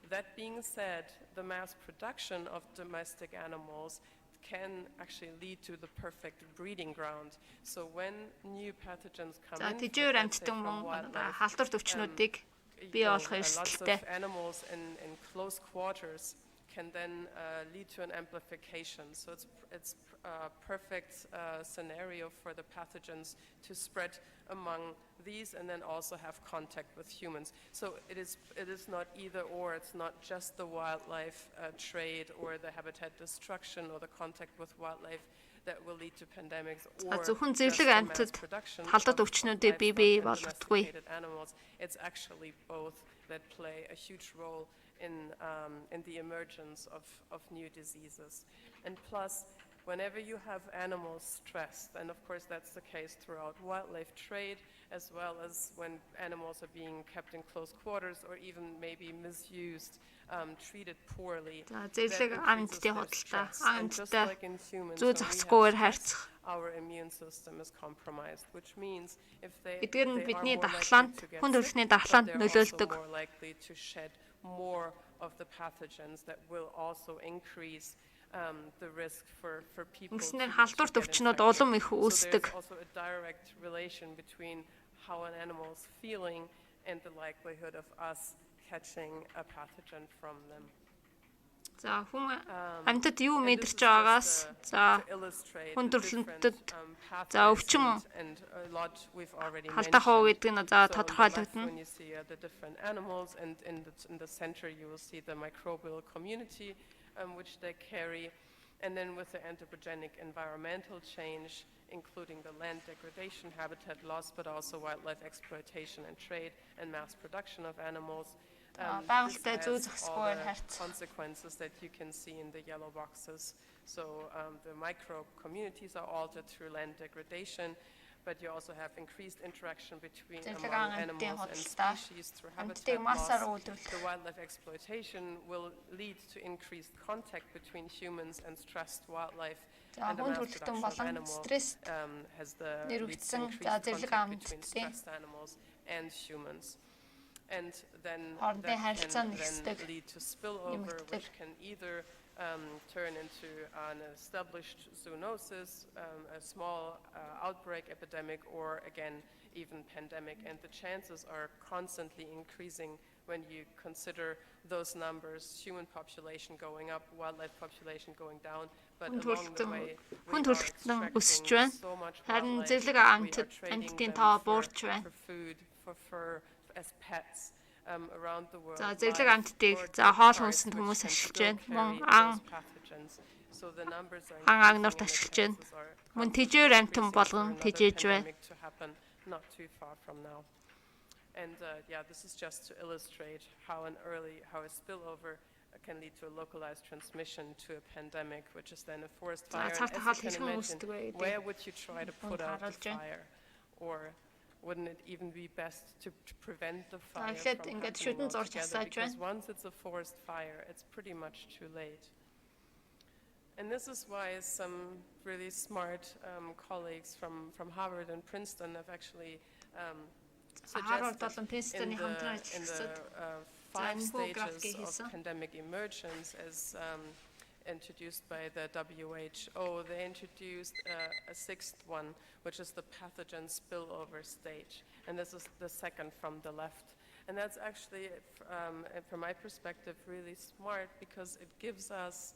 S4: That being said, the mass production of domestic animals can actually lead to the perfect breeding ground. So when new pathogens come in, from wildlife, lots of animals in close quarters can then lead to an amplification. So it's a perfect scenario for the pathogens to spread among these and then also have contact with humans. So it is not either or. It's not just the wildlife trade or the habitat destruction or the contact with wildlife that will lead to pandemics, or just the mass production of domesticated animals. It's actually both that play a huge role in the emergence of new diseases. And plus, whenever you have animals stressed, and of course that's the case throughout wildlife trade, as well as when animals are being kept in close quarters or even maybe misused, treated poorly, that increases their stress. And just like in humans, when we have stress, our immune system is compromised, which means if they are more likely to get sick, but they're also more likely to shed more of the pathogens that will also increase the risk for people to get infected. So there's also a direct relation between how an animal is feeling and the likelihood of us catching a pathogen from them.
S1: За хүн амьтад юу мэдэрч байгаагаас за хүн төрлөндөд за өвчин халдах уу гэдэг нь за тодорхойлогдно.
S4: When you see the different animals, and in the center you will see the microbial community which they carry, and then with the anthropogenic environmental change, including the land degradation, habitat loss, but also wildlife exploitation and trade and mass production of animals. This has all the consequences that you can see in the yellow boxes. So the micro communities are altered through land degradation, but you also have increased interaction between among animals and species through habitat loss. The wildlife exploitation will lead to increased contact between humans and stressed wildlife. And the mass production of animals has the leads to increased contact between stressed animals and humans. And then that can then lead to spillover, which can either turn into an established zoonosis, a small outbreak epidemic, or again, even pandemic. And the chances are constantly increasing when you consider those numbers, human population going up, wildlife population going down. But along the way, we are extracting so much wildlife. We are trading them for food, for fur, as pets. Around the world.
S1: За зэрлэг амьтдыг за хоол хүнсэнд хүмүүс ашиглаж байна.
S4: So the numbers are
S1: агнуурт ашиглаж байна. Мөн тэжээр амьтан болгон тэжээж байна.
S4: Not too far from now. And yeah, this is just to illustrate how a spillover can lead to a localized transmission to a pandemic, which is then a forest fire. As you can imagine, where would you try to put out the fire? Or wouldn't it even be best to prevent the fire from happening altogether? Because once it's a forest fire, it's pretty much too late. And this is why some really smart colleagues from Harvard and Princeton have actually suggested in the 5
S1: infographic
S4: stages of pandemic emergence as introduced by the WHO, they introduced a 6th one, which is the pathogen spillover stage. And this is the second from the left. And that's actually, from my perspective, really smart because it gives us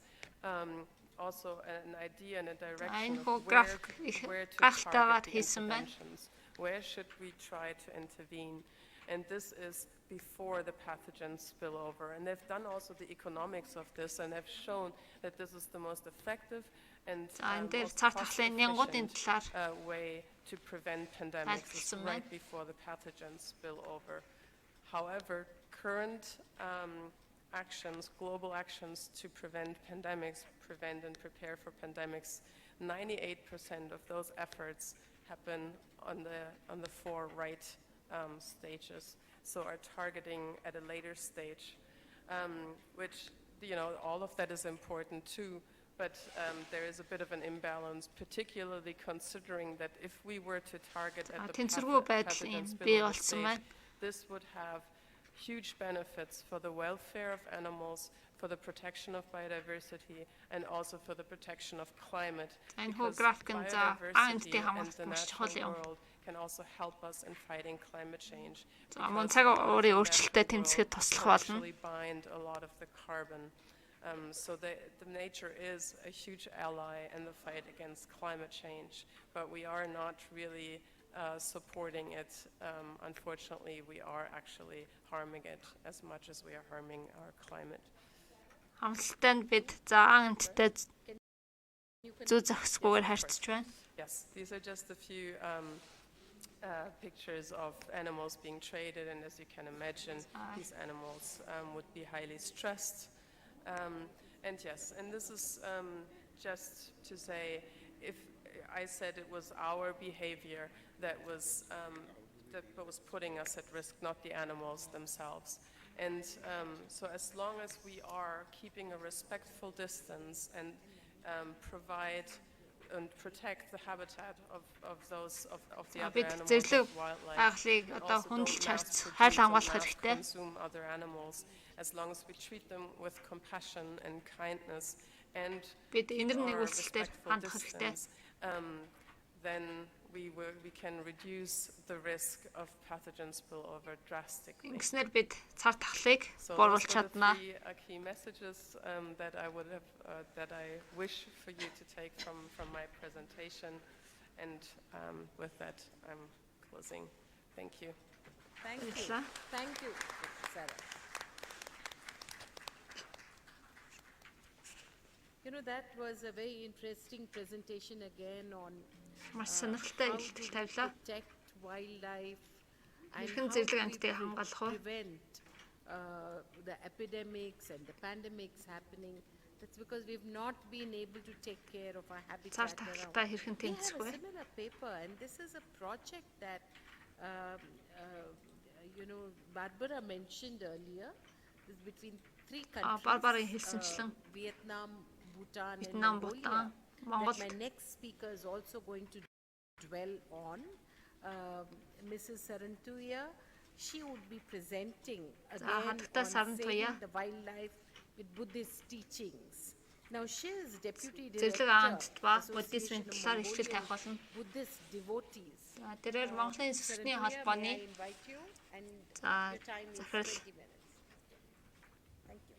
S4: also an idea and a direction of where to target the interventions. Where should we try to intervene? And this is before the pathogens spill over. And they've done also the economics of this and have shown that this is the most effective and most cost-efficient way to prevent pandemics is right before the pathogens spill over. However, current actions, global actions to prevent pandemics, prevent and prepare for pandemics, 98% of those efforts happen on the 4 right stages, so are targeting at a later stage, which, all of that is important too, but there is a bit of an imbalance, particularly considering that if we were to target at the pathogen spillover stage, this would have huge benefits for the welfare of animals, for the protection of biodiversity, and also for the protection of climate. Because biodiversity and the natural world can also help us in fighting climate change. Because actually bind a lot of the carbon. So the nature is a huge ally in the fight against climate change, but we are not really supporting it. Unfortunately, we are actually harming it as much as we are harming our climate. Yes, these are just a few pictures of animals being traded, and as you can imagine, these animals would be highly stressed. And yes, and this is just to say, if I said it was our behavior that was putting us at risk, not the animals themselves. And so as long as we are keeping a respectful distance and provide and protect the habitat of the other animals, of wildlife, and also don't mass consume other animals, as long as we treat them with compassion and kindness and keep our respectful distance, then we can reduce the risk of pathogen spillover drastically. So those were the 3 key messages that I would have, that I wish for you to take from my presentation. And with that, I'm closing. Thank you.
S3: Thank you. Thank you, Sarah. That was a very interesting presentation again on how to protect wildlife and how we prevent the epidemics and the pandemics happening. That's because we've not been able to take care of our habitat around. We have a similar paper, and this is a project that Barbara mentioned earlier. It's between 3 countries, Vietnam, Bhutan, and Mongolia, that my next speaker is also going to dwell on. Mrs. Sarantuya, she would be presenting again on saving the wildlife with Buddhist teachings. Now she is Deputy Director, Association of Mongolian Buddhist Devotees. Sarantuya, may I invite you, and your time is 20 minutes. Thank you.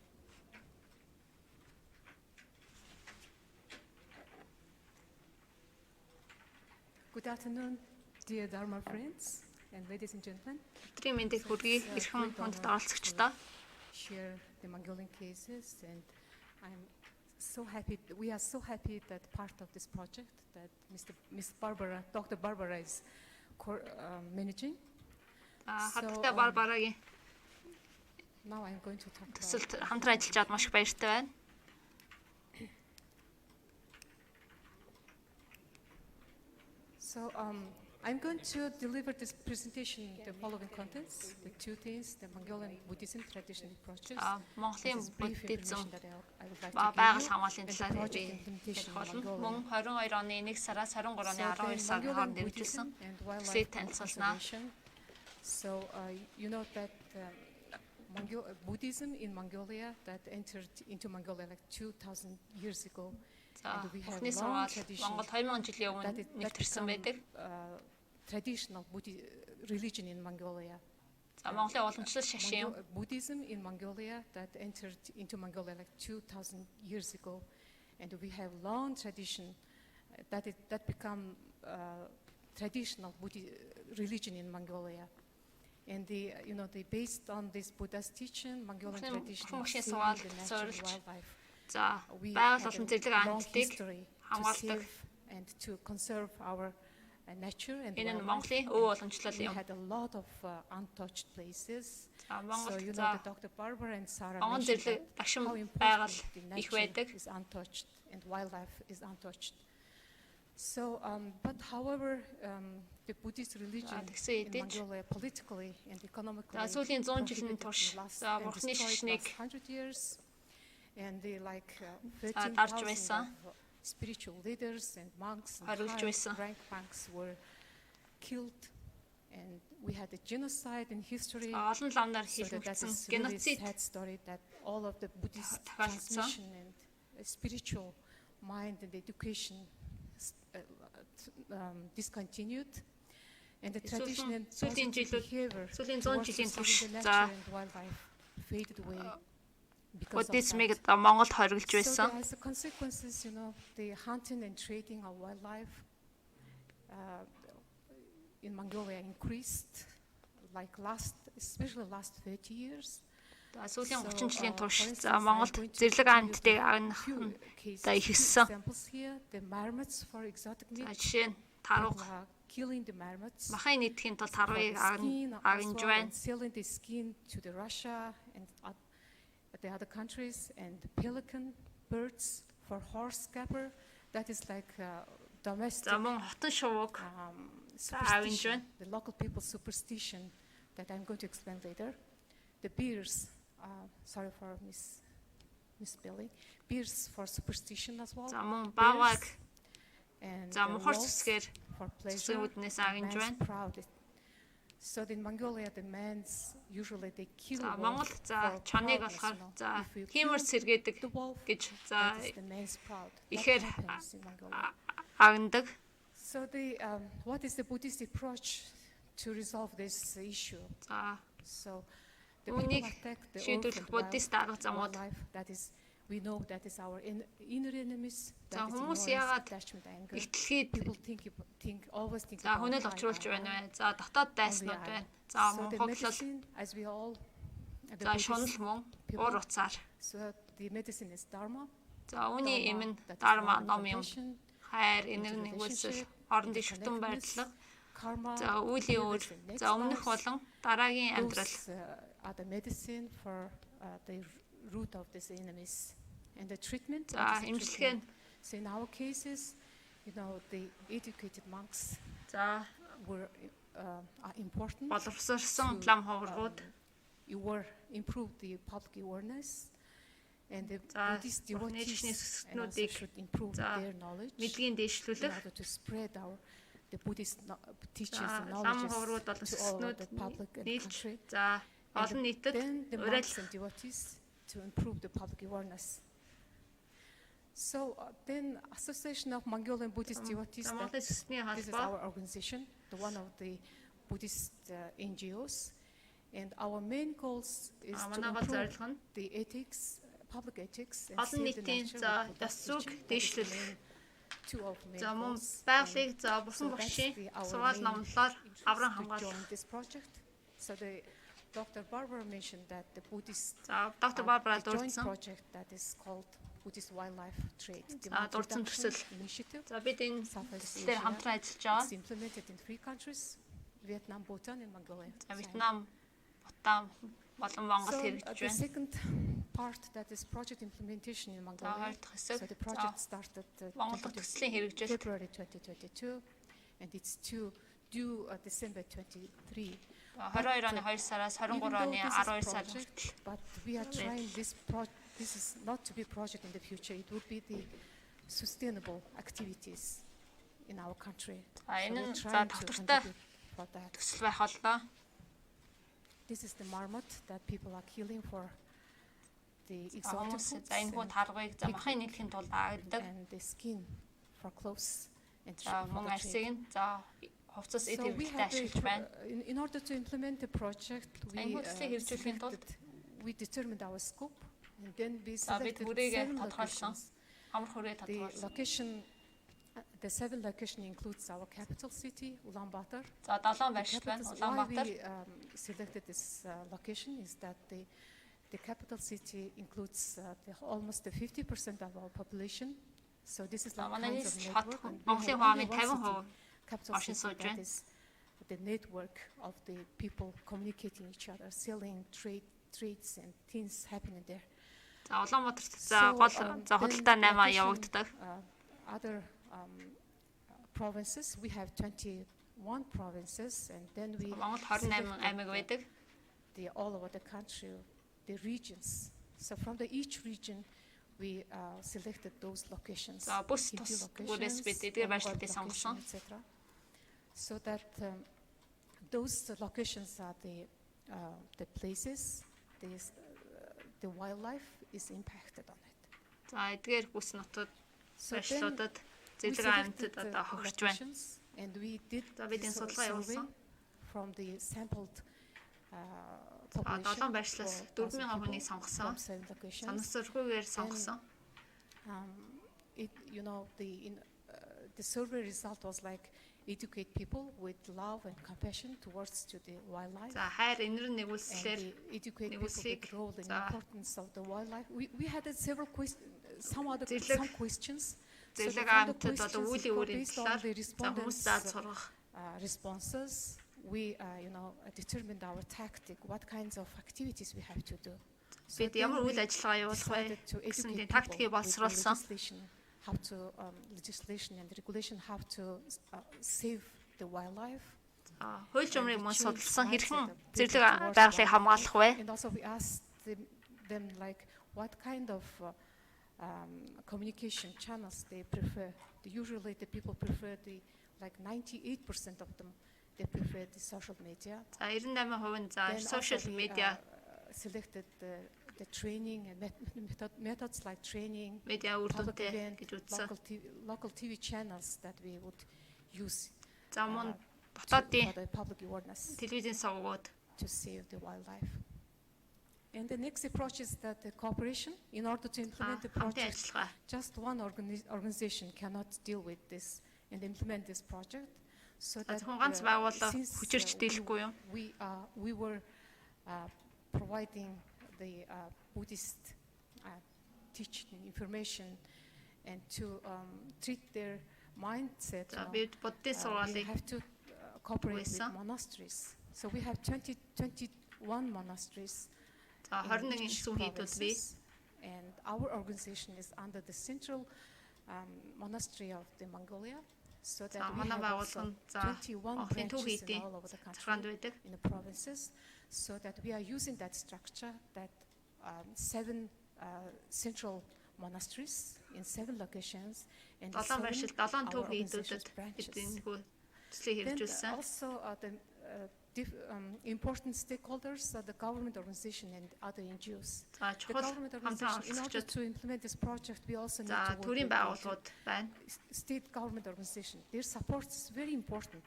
S5: Good afternoon, dear Dharma friends and ladies and gentlemen. Share the Mongolian cases, and I'm so happy. We are so happy that part of this project that Dr. Barbara is managing. So now I'm going to talk about. So I'm going to deliver this presentation, the following contents, the 2 things, the Mongolian Buddhism traditional approaches. This is brief information that I would like to give you, and the project implementation in Mongolia. So Mongolian Buddhism and wildlife conservation. So you know that Buddhism in Mongolia that entered into Mongolia like 2,000 years ago. And we have long tradition that become traditional religion in Mongolia. Buddhism in Mongolia that entered into Mongolia like 2,000 years ago, and we have long tradition that become traditional religion in Mongolia. And the based on this Buddha's teaching, Mongolian tradition is saving the natural wildlife. We have a long history to save and to conserve our nature and wildlife. We had a lot of untouched places. So that Dr. Barbara and Sarah mentioned that how important the nature is untouched and wildlife is untouched. So, but however, the Buddhist religion in Mongolia politically and economically prohibited in the last 100 years, and the 13,000 of spiritual leaders and monks and high-rank monks were killed, and we had a genocide in history. So that is really a sad story that all of the Buddhist transmission and spiritual mind and education discontinued, and the tradition and positive behavior towards the nature and wildlife faded away because of that. So as a consequences, the hunting and trading of wildlife in Mongolia increased, especially last 30 years.
S1: Сүүлийн 30 жилийн турш Монголд зэрлэг амьтдыг агнах ихссэн. Жишээ нь таруу махын эдхийн тул таруыг агнж байна.
S5: Selling the skin to the Russia and the other countries, and pelican birds for horse capper. That is like domestic superstition, the local people's superstition that I'm going to explain later. The bears, sorry for misspelling, bears for superstition as well. And wolves for pleasure, man's proud. So in Mongolia, the men's usually they kill the wolf for proudness. If you kill the wolf, that is the man's proud. That happens in Mongolia. So what is the Buddhist approach to resolve this issue? So the people attack the earth and wildlife. That is, we know that is our inner enemies. That is ignorance, attachment, anger. People always think about I. So the medicine, as we all, the so the medicine is dharma. Meditation,
S1: хайр, энерги нэгүүлсэл, орондын шүтэн байрлал, за үеийн үр, за өмнөх болон дараагийн амьдрал.
S5: Are the medicine for the root of these enemies, and the treatment. So in our cases, the educated monks were are important. Improve the public awareness. And the Buddhist devotees should improve their knowledge in order to spread the Buddhist teachings and knowledge to all of the public and country. And then the monks and devotees to improve the public awareness. So then Association of Mongolian Buddhist Devotees, this is our organization, one of the Buddhist NGOs. And our main goals is to improve the ethics, public ethics, and save the nature. Two of main goals. So that's our to join this project. So Dr. Barbara mentioned that the Buddhist joint project that is called Buddhist Wildlife Trade Initiative. It's implemented in 3 countries: Vietnam, Bhutan, and Mongolia. So the second part, that is project implementation in Mongolia. So the project started February 2022, and it's due December 23. But we are trying this project. This is not to be a project in the future. It would be the sustainable activities in our country. So we're trying to contribute for that. This is the marmot that people are killing for the exotic
S1: Хүмүүс
S5: foods
S1: за энэ хүү таргыг за махын нийлэхийн тулд аагдаг.
S5: and the skin for clothes and
S1: За
S5: for
S1: мөн
S5: the
S1: арсыг
S5: trade.
S1: нь за хувцас эд
S5: So we
S1: хэвлэлтэй
S5: have
S1: ашиглаж байна.
S5: in order to implement the project,
S1: Энэ хөдөлгөөнийг хэрэгжүүлэхийн тулд
S5: we determined our scope and then we
S1: за бид
S5: selected
S1: хүрээгээ
S5: 7
S1: тодорхойлсон.
S5: locations.
S1: Хамар хүрээ
S5: The
S1: тодорхойлсон.
S5: location, the 7 location includes our capital city, Ulaanbaatar.
S1: За 7
S5: The
S1: байршил байна.
S5: why
S1: Улаанбаатар.
S5: we selected this location is that the capital city includes almost 50% of our population. So this is like
S1: Манай
S5: kinds of
S1: нийт хот
S5: network. And we
S1: Монголын
S5: have only
S1: хуамын
S5: one
S1: 50%
S5: city, capital
S1: оршин
S5: city,
S1: сууж
S5: that
S1: байна.
S5: is the network of the people communicating each other, selling trades and things happening there.
S1: За Улаанбаатарт за гол за худалдаа 8 явагддаг.
S5: Other provinces, we have 21 provinces, and then we
S1: Монгол 28 аймаг байдаг.
S5: all over the country, the regions. So from each region, we selected those locations.
S1: За бүс
S5: Hindu
S1: тус
S5: locations,
S1: бүрээс бид эдгээр
S5: Mongol
S1: байршлуудыг
S5: location,
S1: сонгосон.
S5: etc. So that those locations are the places, the wildlife is impacted on it.
S1: За эдгээр бүс нутад
S5: So then
S1: байршлуудад
S5: we
S1: зэрлэг
S5: selected
S1: аймтад одоо
S5: the
S1: хохирч байна.
S5: locations, and we did
S1: За бид энэ судалгаа
S5: survey
S1: явуулсан.
S5: from the sampled
S1: За
S5: population
S1: 7 байршлаас
S5: for
S1: 4,000 хүнийг
S5: from
S1: сонгосон.
S5: 7 locations.
S1: Санамсаргүйгээр сонгосон.
S5: The survey result was like educate people with love and compassion towards to the wildlife.
S1: За хайр инэр
S5: And
S1: нэгүслэлээр
S5: educate people
S1: нэгүслийг
S5: with role and
S1: за
S5: importance of the wildlife. We had several questions, some
S1: Зэрлэг-
S5: questions. So
S1: зэрлэг
S5: from the
S1: аймтад болон
S5: questions,
S1: үүлийн өөрийн
S5: based on
S1: талаар
S5: the
S1: за хүмүүс
S5: respondents'
S1: зааж сургах.
S5: responses, we determined our tactic, what kinds of activities we have to do. So
S1: Бид
S5: then
S1: ямар
S5: we
S1: үйл ажиллагаа явуулах вэ
S5: decided to
S1: гэсэн
S5: educate
S1: тийм тактикийг
S5: people with
S1: боловсруулсан.
S5: legislation and regulation, how to save the wildlife.
S1: Хууль журмыг мөн судалсан
S5: Change
S1: хэрхэн
S5: mindset of
S1: зэрлэг
S5: people towards
S1: байгалыг
S5: wildlife.
S1: хамгаалах вэ?
S5: And also we asked them like what kind of communication channels they prefer. Usually the people prefer like 98% of them, they prefer the social media.
S1: За 98% нь за
S5: Then
S1: social
S5: also we,
S1: media
S5: selected the training and methods like training,
S1: медиа үр
S5: public
S1: дүнтэй
S5: event,
S1: гэж үзсэн.
S5: local TV channels that we would use
S1: За мөн
S5: for
S1: дотоодын
S5: the public awareness
S1: телевизийн сувгууд
S5: to save the wildlife. And the next approach is that the cooperation, in order to implement the
S1: хамтын
S5: project,
S1: ажиллагаа.
S5: just one organization cannot deal with this and implement this project. So that
S1: зөвхөн ганц байгууллага
S5: since,
S1: хүчирч дийлэхгүй юм.
S5: we were providing the Buddhist teaching information and to treat their mindset.
S1: За бид буддын
S5: We
S1: сургаалыг
S5: have to cooperate with
S1: байсан.
S5: monasteries. So we have 21 monasteries
S1: за
S5: in
S1: 21
S5: each
S1: сүм хийдүүд бий.
S5: provinces, and our organization is under the central monastery of the Mongolia, so that
S1: За
S5: we
S1: манай
S5: have also
S1: байгууллага нь за
S5: 21
S1: Монголын төв
S5: branches in
S1: хийдийн
S5: all over the
S1: захиргаанд
S5: country,
S1: байдаг.
S5: in the provinces, so that we are using that structure, that 7 central monasteries in 7 locations, and the
S1: 7 байршил 7
S5: our
S1: төв
S5: organization's
S1: хийдүүдэд бид
S5: branches.
S1: энэ хүү төслийг
S5: Then
S1: хэрэгжүүлсэн.
S5: also the important stakeholders are the government organization and other NGOs.
S1: За
S5: The
S1: чухал
S5: government
S1: хамтран
S5: organization, in order
S1: оролцогчид
S5: to implement this project, we also need
S1: за
S5: to work
S1: төрийн
S5: with
S1: байгууллагууд байна.
S5: state government organization. Their support is very important.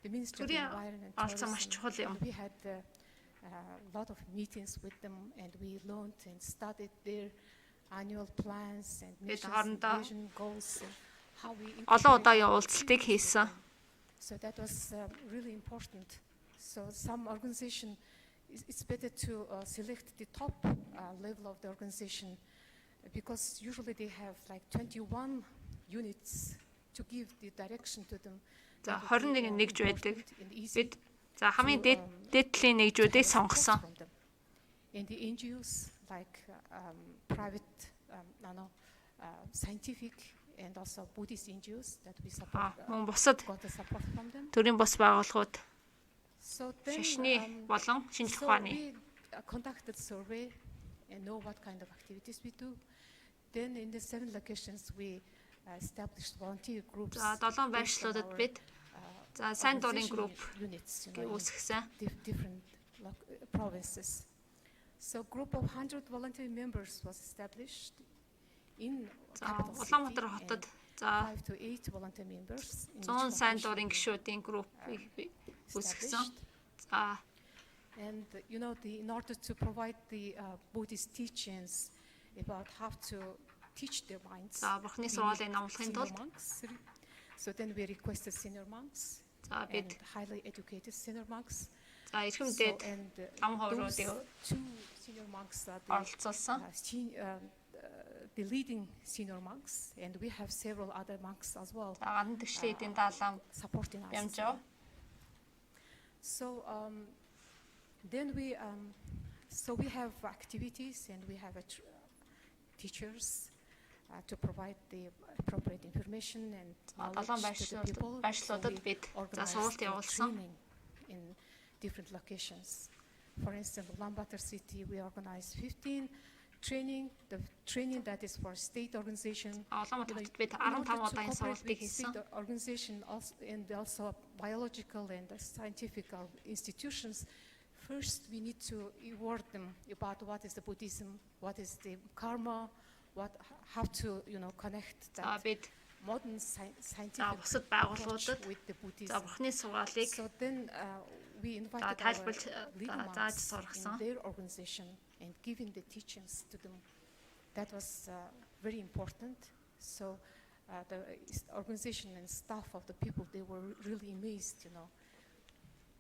S5: The Ministry of
S1: Төрийн
S5: Environment and
S1: оролцоо маш
S5: Tourism,
S1: чухал юм.
S5: and we had a lot of meetings with them, and we learned and studied their annual plans and
S1: Бид
S5: missions,
S1: хоорондоо
S5: vision, goals, and how we
S1: олон
S5: integrate
S1: удаагийн
S5: our
S1: уулзалтыг
S5: activities
S1: хийсэн.
S5: with them. So that was really important. So some organization, it's better to select the top level of the organization, because usually they have like 21 units to give the direction to them.
S1: За
S5: That would be,
S1: 21 нэгж байдаг.
S5: important and easy
S1: Бид за хамгийн
S5: to,
S1: дээдлийн
S5: to
S1: нэгжүүдийг
S5: have support
S1: сонгосон.
S5: from them. And the NGOs like private, scientific and also Buddhist NGOs that we support,
S1: Мөн бусад
S5: got the support from them.
S1: төрийн бус байгууллагууд
S5: So then,
S1: шашны болон шинжлэх
S5: so
S1: ухааны
S5: we conducted survey and know what kind of activities we do. Then in the 7 locations we established volunteer groups.
S1: за 7
S5: based on
S1: байршлуудад
S5: our,
S1: бид за сайн дурын
S5: organization
S1: групп
S5: units,
S1: гээ үүсгэсэн.
S5: different provinces. So a group of 100 voluntary members was established in capital city,
S1: Улаанбаатар хотод за
S5: 5 to 8 volunteer members in
S1: 100
S5: each
S1: сайн
S5: location
S1: дурын гишүүдийн группийг үүсгэсэн.
S5: established.
S1: За
S5: And in order to provide the Buddhist teachings about how to teach their minds,
S1: за бурхны
S5: we need
S1: сургаалыг номлохын
S5: senior
S1: тулд
S5: monks. So then we requested senior monks
S1: за
S5: and
S1: бид
S5: highly educated senior monks.
S1: за эрхэмдээд ам
S5: Those
S1: ховруудыг
S5: two senior monks are
S1: оролцуулсан.
S5: the leading senior monks, and we have several other monks as well
S1: За гадны тэгшлийн эдийн даалан
S5: supporting us.
S1: Дамжуулж.
S5: So then we have activities, and we have teachers to provide the appropriate information and
S1: Олон
S5: knowledge to the people.
S1: байршлуудад бид за сургалт явуулсан.
S5: Training in different locations. For instance, Ulaanbaatar city, we organized 15 training. The training that is for state organization.
S1: Улаанбаатарт бид
S5: In order
S1: 15
S5: to
S1: удаагийн
S5: cooperate
S1: сургалтыг
S5: with
S1: хийсэн.
S5: state organization and also biological and scientific institutions, first we need to award them about what is the Buddhism, what is the karma, how to connect
S1: За
S5: that
S1: бид
S5: modern
S1: за
S5: scientific
S1: бусад
S5: approach
S1: байгууллагуудад
S5: with the
S1: за
S5: Buddhism.
S1: бурхны сургаалыг
S5: So then we invited
S1: тайлбарлаж
S5: our leader
S1: зааж
S5: monks in
S1: сургасан.
S5: their organization and giving the teachings to them. That was very important. So the organization and staff of the people, they were really amazed,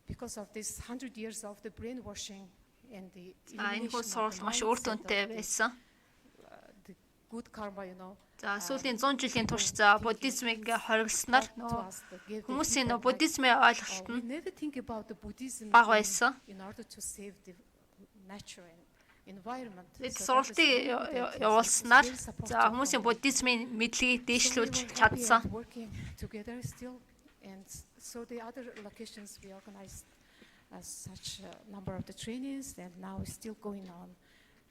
S5: because of this 100 years of the brainwashing and the
S1: Энэ хүү
S5: elimination of
S1: сургалт
S5: the
S1: маш үр
S5: mindset of
S1: дүнтэй байсан.
S5: the good karma,
S1: За сүүлийн 100 жилийн турш за буддизмыг хориглосноор нөгөө хүмүүсийн нөгөө буддизмын ойлголт
S5: we
S1: нь
S5: never think about the Buddhism
S1: бага байсан.
S5: in order to save the nature and environment.
S1: Бид
S5: So that was
S1: сургалтыг
S5: very good that was
S1: явуулснаар
S5: very supportive
S1: за хүмүүсийн
S5: of-
S1: буддизмын мэдлэгийг
S5: So we
S1: дээшлүүлж
S5: were happy
S1: чадсан.
S5: and working together still, and so the other locations we organized such a number of the trainings, and now it's still going on,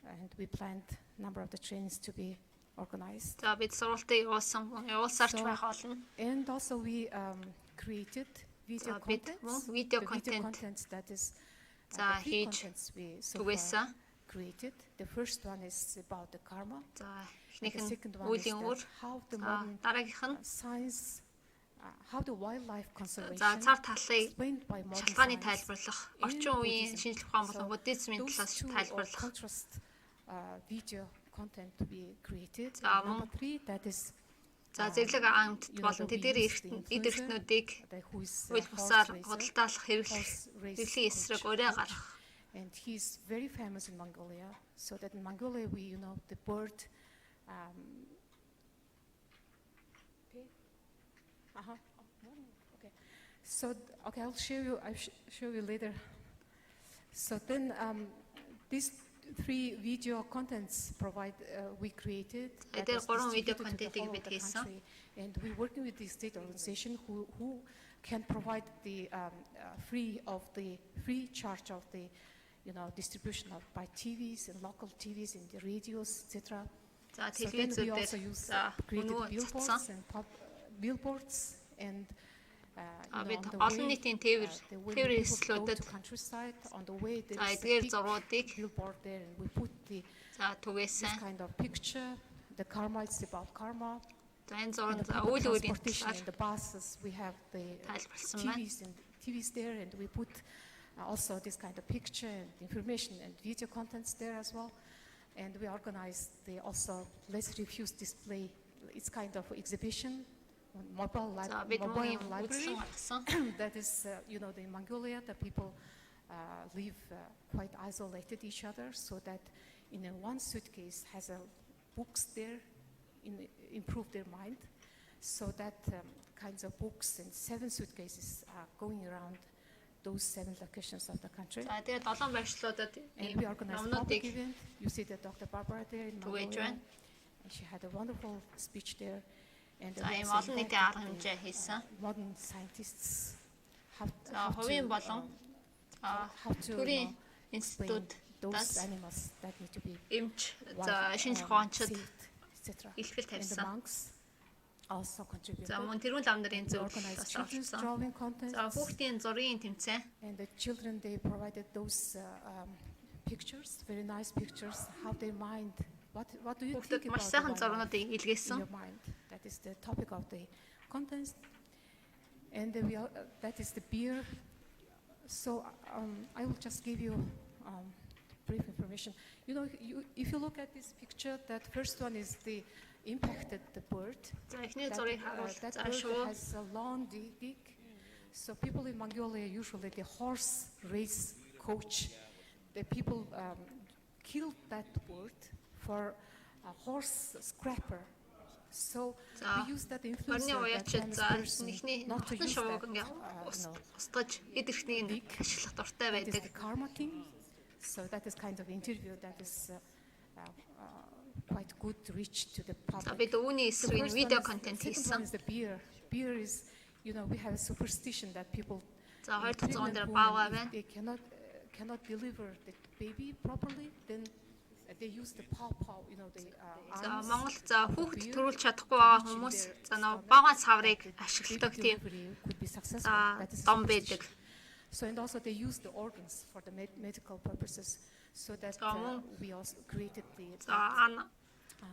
S5: and we planned a number of the trainings to be organized.
S1: За бид сургалтыг явуулсарч
S5: So-
S1: байх болно.
S5: And also we created video
S1: За бид
S5: contents.
S1: видео
S5: The video
S1: контент
S5: contents that is
S1: за
S5: the free
S1: хийж
S5: contents we so far
S1: түгээсэн.
S5: created. The first one is about the karma.
S1: За
S5: And
S1: эхнийх
S5: the
S1: нь
S5: second one is
S1: үеийн үр.
S5: that how the
S1: За
S5: modern
S1: дараагийнх нь
S5: science, how the wildlife
S1: за
S5: conservation
S1: цар талыг
S5: explained by modern
S1: шалтгааны
S5: science
S1: тайлбарлах,
S5: in
S1: орчин үеийн
S5: Buddhism.
S1: шинжлэх ухаан болон
S5: So
S1: буддизмын
S5: those
S1: талаас
S5: two
S1: тайлбарлах.
S5: contrast video content to be created.
S1: За,
S5: And number 3, that is
S1: За зэрлэг амт
S5: you know,
S1: болон
S5: we
S1: тэдний
S5: use the
S1: эд эрхтнүүдийг
S5: who is
S1: үйл
S5: horse
S1: бусаар
S5: racer,
S1: худалдаалах
S5: horse race
S1: хэрэглийн эсрэг
S5: coach.
S1: өрөө гаргах.
S5: And he's very famous in Mongolia. So that in Mongolia, the bird. Okay. So I'll show you. Show you later. So then these 3 video contents we created. that
S1: Эдгээр
S5: was
S1: 3 видео
S5: distributed to the
S1: контентыг
S5: whole
S1: бид
S5: of the
S1: хийсэн.
S5: country. And we're working with the state organization who can provide the free charge of the distribution by TVs and local TVs and the radios, etc.
S1: За
S5: So then we also
S1: телевизүүдээр
S5: use
S1: за
S5: created
S1: өнөө
S5: billboards
S1: цацсан.
S5: and billboards and
S1: бид
S5: on the
S1: олон
S5: way,
S1: нийтийн тээвэр
S5: when
S1: тээвэр
S5: people go
S1: хэслүүдэд
S5: to countryside, on the way there
S1: за
S5: is a
S1: эдгээр
S5: big
S1: зургуудыг
S5: billboard there, and we put this
S1: за түгээсэн.
S5: kind of picture. The karma is about karma.
S1: За энэ
S5: And
S1: зураг
S5: the
S1: за
S5: public
S1: үйл үүрийн
S5: transportation
S1: талаар
S5: and the buses, we have the
S1: тайлбарласан байна.
S5: TVs there, and we put also this kind of picture and information and video contents there as well. And we organized the also Let's Refuse display. It's kind of exhibition, mobile
S1: За бид мөн
S5: mobile
S1: юм
S5: library.
S1: үзсэн гаргасан.
S5: That is, in Mongolia, the people live quite isolated each other, so that in one suitcase has books there, improve their mind, so that kinds of books and 7 suitcases are going around those 7 locations of the country.
S1: За тэгээд 7 байршлуудад
S5: And we organized a public
S1: номнуудыг
S5: event. You see that Dr. Barbara there in
S1: түгээж
S5: Mongolia,
S1: байна.
S5: and she had a wonderful speech there. And
S1: За
S5: we
S1: ийм
S5: also
S1: олон нийтийн
S5: invited
S1: арга хэмжээ хийсэн.
S5: modern scientists how
S1: За хувийн болон
S5: how to
S1: төрийн
S5: explain
S1: институт
S5: those
S1: тас
S5: animals that need to be
S1: эмч за шинжлэх ухаанчид
S5: saved, etc.
S1: илтгэл
S5: And the
S1: тавьсан.
S5: monks also contributed.
S1: За мөн тэрүүн лам нарын
S5: We
S1: зөвлөл
S5: organized
S1: бас
S5: children's
S1: оролцсон.
S5: drawing contest.
S1: За хүүхдийн зургийн тэмцээн.
S5: And the children, they provided those pictures, very nice pictures, how they mind. What do you
S1: Хүүхдүүд
S5: think
S1: маш
S5: about
S1: сайхан
S5: the wildlife
S1: зургуудыг
S5: in
S1: илгээсэн.
S5: your mind? That is the topic of the contest. And that is the beer. So I will just give you brief information. You know, if you look at this picture, that first one is the impacted the bird.
S1: За эхний зургийг харуул.
S5: That
S1: За
S5: bird
S1: шувуу.
S5: has a long beak. So people in Mongolia usually the horse race coach. The people killed that bird for a horse scraper. So we use that influence that famous person not to use that,
S1: устгаж эдэрхнийг ашиглах дуртай
S5: that is
S1: байдаг.
S5: the karma king. So that is kind of interview that is quite good to reach to the
S1: За
S5: public.
S1: бид үүний
S5: The
S1: эсрэг
S5: first
S1: видео
S5: one
S1: контент
S5: second one
S1: хийсэн.
S5: is the beer. Beer is, you know, we have a superstition that people
S1: За хоёр дахь
S5: pregnant
S1: зуун дээр
S5: women,
S1: бааваа
S5: if
S1: байна.
S5: they cannot deliver the baby properly, then they use the paw, you know, the
S1: За
S5: arms.
S1: Монгол за
S5: of the
S1: хүүхэд
S5: beer
S1: төрүүлж чадахгүй
S5: to
S1: байгаа
S5: reach
S1: хүмүүс
S5: their
S1: за нөө
S5: stomach.
S1: багаан цаврыг
S5: The
S1: ашигладаг
S5: baby
S1: тийм
S5: delivery could be successful.
S1: за
S5: That is a
S1: дом
S5: superstition.
S1: байдаг.
S5: So and also they use the organs for the medical purposes. So that we also created the
S1: За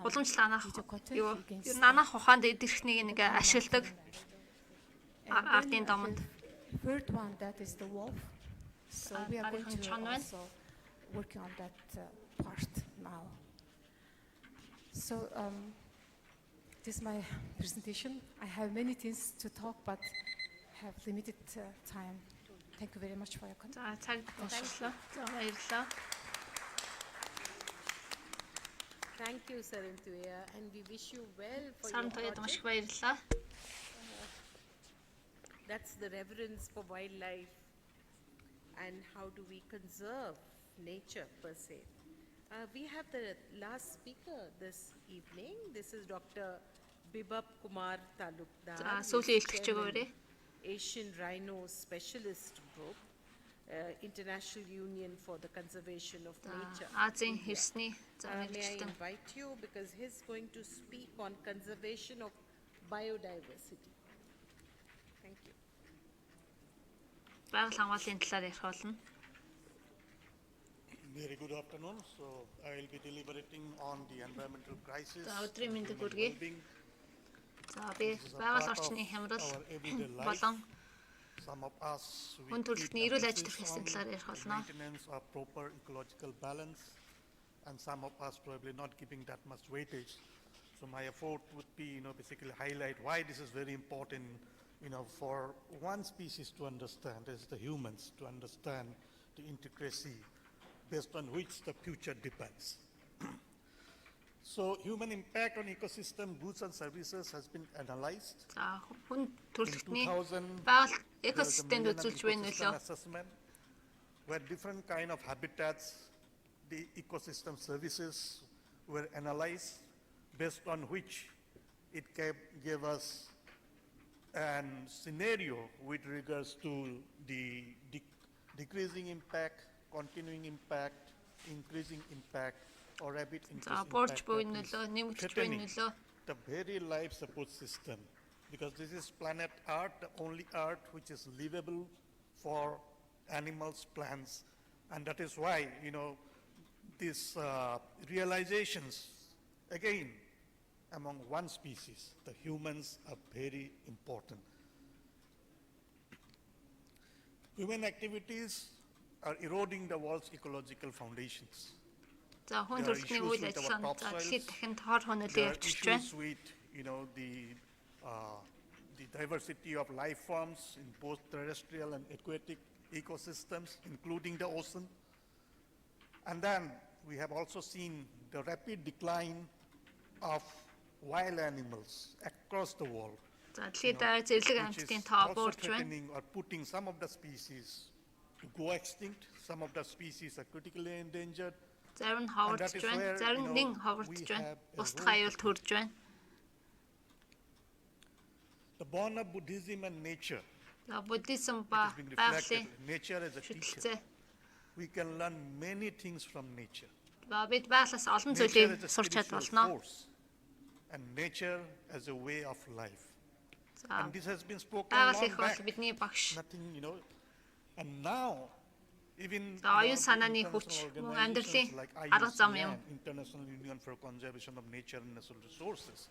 S1: уламжлал анах
S5: video content
S1: юу
S5: against
S1: ер нь анах ухаанд эдэрхнийг нэг ашигладаг
S5: And
S1: ардын
S5: then
S1: домонд.
S5: the third one, that is the wolf. So we are going
S1: Гаруй
S5: to
S1: чон байна.
S5: also working on that part now. So this is my presentation. I have many things to talk, but have limited time. Thank you very much for your comment.
S1: За цаг дуусчлаа. За баярлалаа.
S3: Thank you, Sarantuya, and we wish you well for your
S1: Сарантуяд маш их
S3: project.
S1: баярлалаа.
S3: That's the reverence for wildlife and how do we conserve nature per se. We have the last speaker this evening. This is Dr. Bibab Kumar Talukdar.
S1: За
S3: He is
S1: сүүлийн илтгэж
S3: chairman,
S1: өгөөрэй.
S3: Asian Rhino Specialist Group, International Union for the Conservation of Nature.
S1: Азийн хэрсний за
S3: May I
S1: мэрэгчлэн.
S3: invite you because he's going to speak on conservation of biodiversity. Thank you.
S1: Байгаль хамгааллын талаар ярих болно.
S6: Very good afternoon. So I will be deliberating on the environmental crisis.
S1: За өдрийн мэндийг
S6: human
S1: хүргэе.
S6: well-being.
S1: За би
S6: This is a
S1: байгаль
S6: part
S1: орчны
S6: of
S1: хямрал
S6: our everyday life.
S1: болон
S6: Some of us we
S1: хүн
S6: keep
S1: төрөлхтний эрүүл ажил
S6: emphasis
S1: хэрэгслийн
S6: on
S1: талаар ярих
S6: the
S1: болно.
S6: maintenance of proper ecological balance, and some of us probably not giving that much weightage. So my effort would be, basically highlight why this is very important, for one species to understand, as the humans, to understand the intricacy based on which the future depends. So human impact on ecosystem, goods and services has been analyzed.
S1: За хүн төрөлхтний
S6: 2000,
S1: байгаль
S6: there was a
S1: экосистемд
S6: Millennium
S1: үзүүлж буй
S6: Ecosystem
S1: нөлөө.
S6: Assessment, where different kind of habitats, the ecosystem services were analyzed, based on which it gave us a scenario with regards to the decreasing impact, continuing impact, increasing impact, or rapid
S1: За
S6: increasing
S1: буурч буй
S6: impact that
S1: нөлөө,
S6: is
S1: нэмэгдэж буй
S6: threatening
S1: нөлөө.
S6: the very life support system, because this is planet Earth, the only Earth which is livable for animals, plants, and that is why, these realizations, again, among one species, the humans are very important. Human activities are eroding the world's ecological foundations.
S1: За хүн
S6: There are
S1: төрөлхтний
S6: issues
S1: үйл
S6: with
S1: ажиллагаа
S6: our
S1: за
S6: topsoils.
S1: дэлхийд дахин тоор хонолоо
S6: There are
S1: явчихж байна.
S6: issues with, the diversity of life forms in both terrestrial and aquatic ecosystems, including the ocean. And then we have also seen the rapid decline of wild animals across the world,
S1: За дэлхийд даяар зэрлэг
S6: which
S1: амьтдын
S6: is
S1: тоо
S6: also
S1: буурж байна.
S6: threatening or putting some of the species to go extinct. Some of the species are critically endangered.
S1: Зарим нь
S6: And
S1: ховордж
S6: that is
S1: байна.
S6: where,
S1: Зарим нэг
S6: we
S1: ховордж байна.
S6: have a
S1: Бусдын
S6: role
S1: аюул төрж байна.
S6: The bond of Buddhism and nature
S1: За буддизм
S6: is
S1: ба
S6: being
S1: байгалийн
S6: reflected. Nature as a teacher.
S1: шүтэлцээ.
S6: We can learn many things from nature.
S1: Ба бид байгалаас олон
S6: Nature
S1: зүйлийг
S6: is a
S1: сурч
S6: spiritual
S1: чадвална.
S6: force, and nature as a way of life.
S1: За
S6: And this has been spoken
S1: байгаль
S6: long
S1: их бол
S6: back.
S1: бидний багш.
S6: Nothing, and now, even
S1: За оюун санааны хүч мөн амьдралын арга зам юм.
S6: International Union for Conservation of Nature and Natural Resources,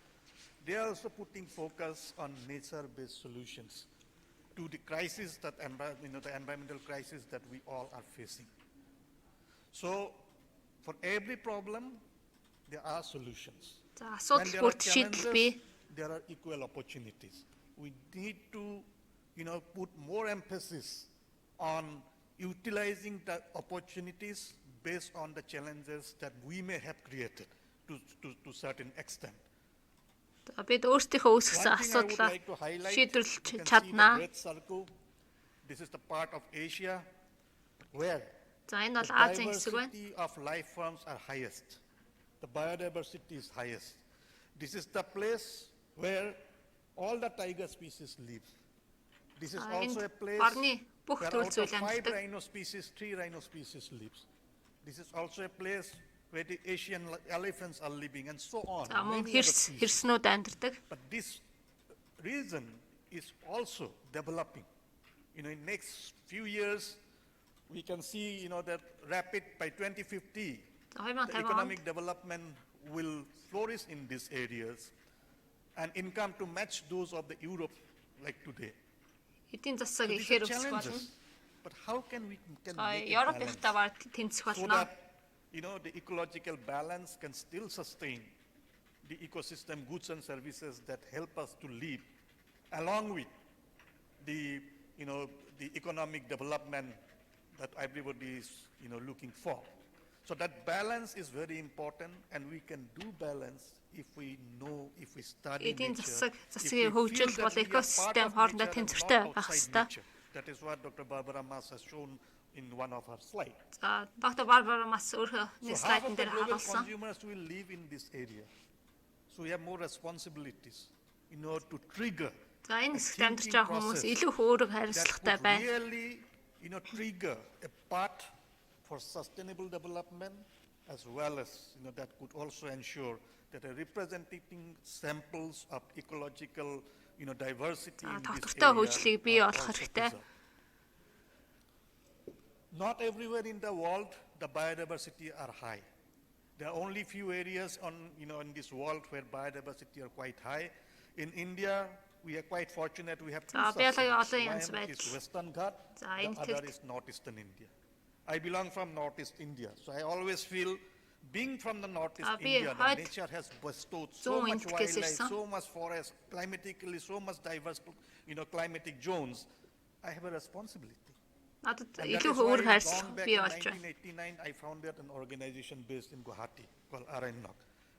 S6: they are also putting focus on nature-based solutions to the crisis that the environmental crisis that we all are facing. So, for every problem, there are solutions.
S1: За
S6: When
S1: асуудал
S6: there are
S1: бүрт шийдэл
S6: challenges,
S1: бий.
S6: there are equal opportunities. We need to, put more emphasis on utilizing the opportunities based on the challenges that we may have created to certain extent.
S1: Бид өөрсдийнхөө үүсгэсэн
S6: One thing I would
S1: асуудлаа
S6: like to highlight,
S1: шийдвэрлэж
S6: you can see the
S1: чаднаа.
S6: Great Circle. This is the part of Asia where
S1: За энэ
S6: the
S1: бол Азийн хэсэг байна.
S6: diversity of life forms are highest. The biodiversity is highest. This is the place where all the tiger species live. This is also a
S1: Энд
S6: place
S1: орны бүх
S6: where
S1: төрөл
S6: out
S1: зүйл
S6: of 5
S1: амьдардаг.
S6: rhino species, 3 rhino species lives. This is also a place where the Asian elephants are living, and so on.
S1: За мөн
S6: many other species.
S1: хэрснүүд амьдардаг.
S6: But this region is also developing. In next few years, we can see, that rapid by 2050,
S1: За
S6: the
S1: 2050 онд
S6: economic development will flourish in these areas, and income to match those of the Europe like today.
S1: эдийн засаг
S6: These
S1: ихээр
S6: are
S1: өсөх болно.
S6: challenges. But how can we
S1: За
S6: make it
S1: Европынхтай
S6: balance
S1: баг тэнцэх
S6: so
S1: болно.
S6: that the ecological balance can still sustain the ecosystem goods and services that help us to live, along with the the economic development that everybody is looking for. So that balance is very important, and we can do balance if we study
S1: Эдийн
S6: nature,
S1: засаг
S6: if
S1: засгийн
S6: we
S1: хөгжил
S6: feel that
S1: бол
S6: we are part
S1: экосистем
S6: of
S1: хоорондоо
S6: nature and
S1: тэнцвэртэй
S6: not
S1: байх
S6: outside
S1: ёстой.
S6: nature. That is what Dr. Barbara Mas has shown in one of her slides.
S1: За доктор Барбара Мас өөрийнхөө
S6: So
S1: нэг
S6: half
S1: слайдн
S6: of the
S1: дээр
S6: global
S1: харуулсан.
S6: consumers will live in this area. So we have more responsibilities to trigger
S1: За энэ
S6: a
S1: хэсэгт амьдарч
S6: thinking
S1: байгаа хүмүүс
S6: process
S1: илүү их өөрөг
S6: that
S1: хариуцлагатай
S6: would
S1: байна.
S6: really trigger a path for sustainable development, as well as that could also ensure that a representing samples of ecological diversity in this
S1: Тогтвортой
S6: area
S1: хөгжлийг бий
S6: are
S1: болгох
S6: also
S1: хэрэгтэй.
S6: preserved. Not everywhere in the world the biodiversity are high. There are only few areas in this world where biodiversity are quite high. In India, we are quite fortunate. We have two
S1: За биологийн олон
S6: subsidiaries.
S1: янз
S6: One
S1: байж.
S6: is Western Ghat,
S1: За
S6: the
S1: Энэтхэг.
S6: other is Northeastern India. I belong from Northeast India, so I always feel being from the Northeast
S1: би
S6: India, the
S1: хойд
S6: nature has bestowed so
S1: зүүн
S6: much
S1: Энэтхэгээс
S6: wildlife,
S1: ирсэн.
S6: so much forest, climatically so much diverse, climatic zones. I have a responsibility.
S1: Надад
S6: And that
S1: илүү
S6: is
S1: их
S6: why
S1: өөрөг
S6: long
S1: хариуцлага
S6: back
S1: бий
S6: in
S1: болж байна.
S6: 1989, I founded an organization based in Guwahati called Arannok.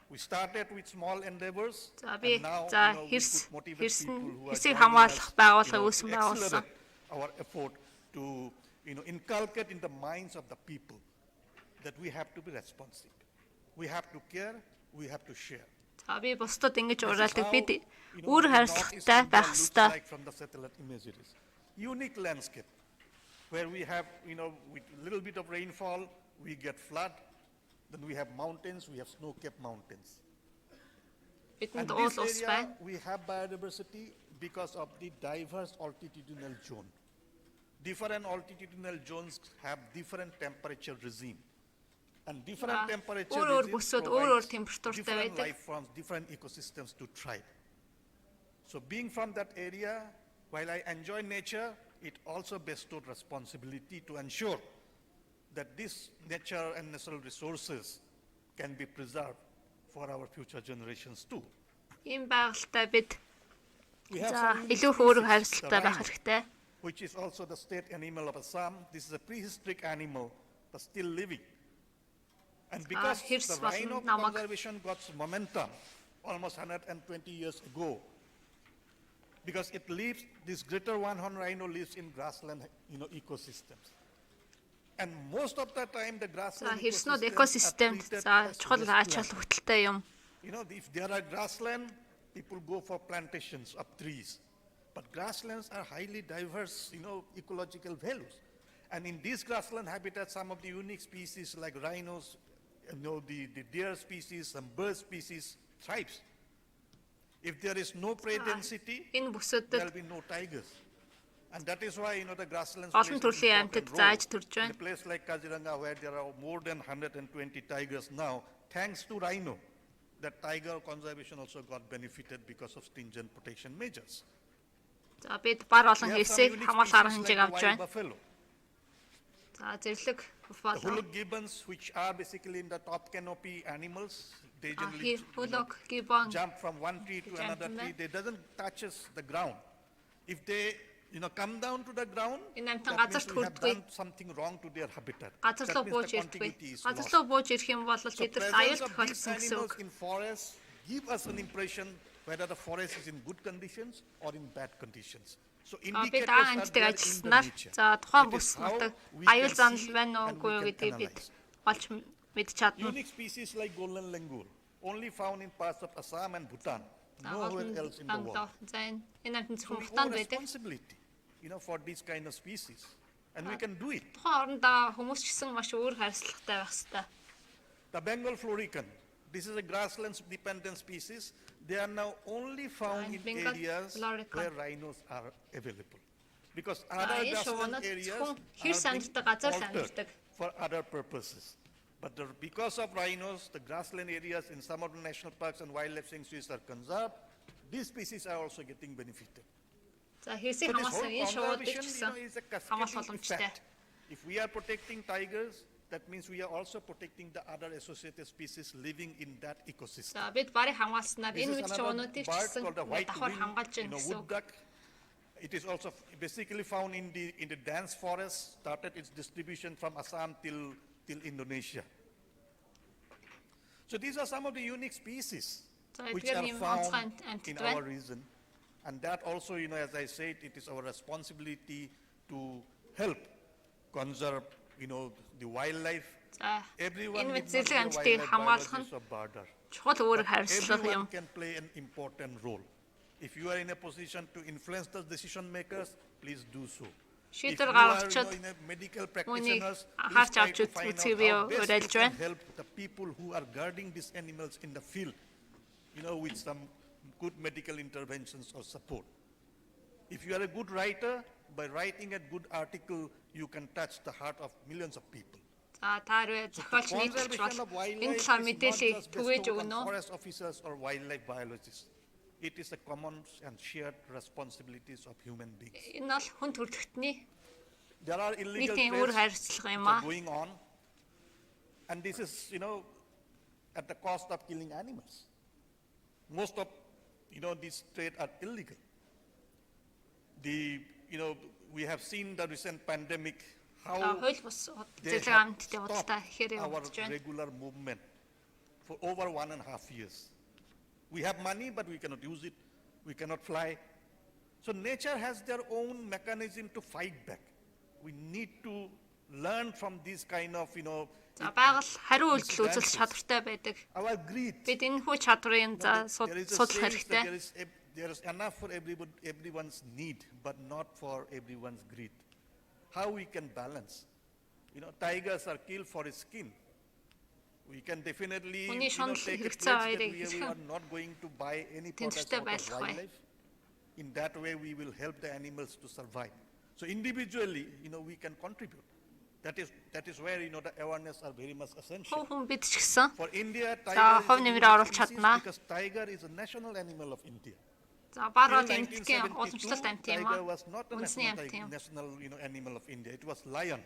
S6: We started with small endeavors,
S1: За би
S6: and now
S1: за
S6: we
S1: хэрс
S6: could motivate people who are
S1: хэрсийг
S6: joining
S1: хамгаалах
S6: us,
S1: байгууллага
S6: to
S1: үүсгэн байгуулсан.
S6: accelerate our effort to inculcate in the minds of the people that we have to be responsive. We have to care, we have to share.
S1: За би бусдад ингэж
S6: This is
S1: уриалдаг.
S6: how,
S1: Бид
S6: the
S1: үүрэг
S6: Northeast
S1: хариуцлагатай
S6: India
S1: байх
S6: looks
S1: ёстой.
S6: like from the satellite imageries. Unique landscape where we have, with a little bit of rainfall, we get flood. Then we have mountains, we have snow-capped mountains.
S1: Бидэнд
S6: And
S1: уул
S6: this
S1: ус
S6: area,
S1: байна.
S6: we have biodiversity because of the diverse altitudinal zone. Different altitudinal zones have different temperature regime. And different temperature
S1: өөр
S6: regimes
S1: бүсүүд
S6: provides
S1: температуртай
S6: different
S1: байдаг.
S6: life forms, different ecosystems to thrive. So being from that area, while I enjoy nature, it also bestowed responsibility to ensure that this nature and natural resources can be preserved for our future generations too.
S1: Ийм байгальтай бид
S6: We have
S1: за
S6: some unique
S1: илүү их өөрөг
S6: species,
S1: хариуцлагатай
S6: the
S1: байх
S6: rhino,
S1: хэрэгтэй.
S6: which is also the state animal of Assam. This is a prehistoric animal, but still living. And because
S1: Here's
S6: the
S1: what
S6: rhino
S1: намайг-
S6: conservation got momentum almost 120 years ago, because it lives, this greater one-horned rhino lives in grassland, ecosystems. And most of the time, the
S1: За
S6: grassland
S1: хэрснүүд
S6: ecosystems are
S1: экосистемд
S6: treated
S1: за
S6: as
S1: чухал ач
S6: wasteland.
S1: холбогдолтой юм.
S6: If there are grassland, people go for plantations of trees. But grasslands are highly diverse, ecological values. And in these grassland habitats, some of the unique species like rhinos, the deer species, some bird species thrives. If there is no prey density,
S1: Энэ бүсүүдэд
S6: there will be no tigers. And that is why, the grasslands
S1: олон
S6: plays
S1: төрлийн
S6: an important
S1: амьтад зааж
S6: role.
S1: төрж
S6: In a
S1: байна.
S6: place like Kaziranga, where there are more than 120 tigers now, thanks to rhino, that tiger conservation also got benefited because of stringent protection measures.
S1: За бид бар олон
S6: We have some
S1: хэлсийг
S6: unique
S1: хамгаалах арга
S6: species
S1: хэмжээг
S6: like the
S1: авч
S6: wild
S1: байна.
S6: buffalo.
S1: За зэрлэг
S6: The
S1: буфало.
S6: huluk gibbons, which are basically in the top canopy animals, they generally
S1: Хулог, гибон.
S6: jump from one tree to another tree. They doesn't touches the ground. If they come down to the ground,
S1: Энэ амтан
S6: that means
S1: газарт
S6: we have
S1: хүрдэггүй.
S6: done something wrong to their habitat.
S1: Газар
S6: That
S1: руу
S6: means
S1: бууж
S6: the
S1: ирэхгүй.
S6: continuity is
S1: Газар
S6: lost.
S1: руу бууж ирэх юм бол
S6: So
S1: тэдэрт
S6: presence
S1: аюул
S6: of these
S1: тохиолдсон гэсэн
S6: animals
S1: үг.
S6: in forests give us an impression whether the forest is in good conditions or in bad conditions. So
S1: Бид
S6: indicators
S1: аан
S6: are
S1: амьтдаг
S6: there in the
S1: ажилласнаар
S6: nature.
S1: за тухайн
S6: It
S1: бүс
S6: is how
S1: нутаг
S6: we
S1: аюул
S6: can
S1: занал
S6: see
S1: байна уу
S6: and
S1: үгүй юу
S6: we can
S1: гэдгийг бид
S6: analyze.
S1: олж мэдж чадна.
S6: Unique species like golden langur, only found in parts of Assam and Bhutan,
S1: За
S6: nowhere
S1: олон
S6: else in the world.
S1: ландоо. За энэ амтан
S6: So
S1: зөвхөн
S6: we owe
S1: Бутанд байдаг.
S6: responsibility, for these kind of species, and we can do it.
S1: Тухайн орондоо хүмүүс ч гэсэн маш өөр хариуцлагатай байх хэрэгтэй.
S6: The Bengal florican, this is a grasslands dependent species. They are now only found in
S1: Bengal
S6: areas
S1: florican.
S6: where rhinos are available. Because
S1: За
S6: other
S1: энэ
S6: grassland
S1: шувуунууд
S6: areas
S1: зөвхөн
S6: are
S1: хэр санагддаг газар л
S6: being
S1: амьдардаг.
S6: altered for other purposes. But because of rhinos, the grassland areas in some of the national parks and wildlife sanctuaries are conserved. These species are also getting benefited.
S1: За хэрсийг
S6: So this
S1: хамгаалсан
S6: whole
S1: энэ шувуудыг ч
S6: conservation,
S1: гэсэн
S6: is a
S1: хамгаалах
S6: cascading
S1: боломжтой.
S6: effect. If we are protecting tigers, that means we are also protecting the other associated species living in that ecosystem.
S1: За бид барыг хамгаалснаар
S6: This
S1: энэ
S6: is
S1: үд
S6: another
S1: шувуунуудыг ч
S6: bird
S1: гэсэн
S6: called the white
S1: давхар
S6: winged,
S1: хамгаалж байна гэсэн
S6: wood
S1: үг.
S6: duck. It is also basically found in the dense forest, started its distribution from Assam till Indonesia. So these are some of the unique species
S1: So
S6: which
S1: эдгээр
S6: are
S1: юм
S6: found
S1: онцгой амьтад
S6: in
S1: байна.
S6: our region. And that also, as I said, it is our responsibility to help conserve, the wildlife.
S1: За
S6: Everyone
S1: энэ
S6: need
S1: мэд
S6: not be
S1: зэрлэг
S6: a
S1: амьтдыг
S6: wildlife
S1: хамгаалах нь
S6: biologist or birder.
S1: чухал үүрэг хариуцлага
S6: Everyone
S1: юм.
S6: can play an important role. If you are in a position to influence the decision makers, please do so. If you
S1: Шийдвэр
S6: are,
S1: гаргагчид
S6: in a medical
S1: үүнийг
S6: practitioners,
S1: анхаарч
S6: please try
S1: авч
S6: to find out
S1: үзэхийг би
S6: how best you
S1: уриалж
S6: can
S1: байна.
S6: help the people who are guarding these animals in the field, with some good medical interventions or support. If you are a good writer, by writing a good article, you can touch the heart of millions of people.
S1: За таарвэ зохиолч нийтлэгч
S6: Conservation of
S1: бол
S6: wildlife
S1: энэ
S6: is
S1: талаар
S6: not
S1: мэдээллийг
S6: just
S1: түгээж
S6: bestowed on
S1: өгнө.
S6: forest officers or wildlife biologists. It is a common and shared responsibilities of human beings.
S1: Энэ бол хүн төрөлхтний
S6: There are illegal
S1: нийтийн үр
S6: trades
S1: хариуцлага
S6: which
S1: юм
S6: are
S1: аа.
S6: going on, and this is, at the cost of killing animals. Most of, these trades are illegal. We have seen the recent pandemic,
S1: За
S6: how
S1: хууль бус
S6: they
S1: зэрлэг
S6: have
S1: амьтдын
S6: stopped
S1: худалдаа ихээр
S6: our
S1: явагдаж байна.
S6: regular movement for over 1.5 years. We have money, but we cannot use it. We cannot fly. So nature has their own mechanism to fight back. We need to learn from these kind of,
S1: За байгаль хариу үйлдэл үзүүлэх чадвартай байдаг.
S6: our greed.
S1: Бид энэ хүү чадрын за
S6: There is a
S1: судлах
S6: saying that
S1: хэрэгтэй.
S6: there is enough for everyone's need, but not for everyone's greed. How we can balance? Tigers are killed for its skin. We can definitely
S1: Хүний шунал
S6: take a pledge
S1: хэрэгцээ
S6: that
S1: хоёрыг
S6: we
S1: хэлэх
S6: are not going to buy any products
S1: тэнцвэртэй
S6: out of
S1: байлгах бай.
S6: wildlife. In that way, we will help the animals to survive. So individually, we can contribute. That is where, the awareness are very much essential.
S1: Хувь хүн бид ч гэсэн
S6: For India,
S1: За
S6: tiger
S1: хувь
S6: is a
S1: нэмрээ
S6: unique
S1: оруулах
S6: species
S1: чаднаа.
S6: because tiger is a national animal of India.
S1: за бар бол
S6: Till
S1: Энэтхэгийн
S6: 1972,
S1: уламжлалт амьт юм
S6: tiger
S1: аа.
S6: was not a
S1: Үндэсний амьт юм.
S6: national animal of India. It was lion.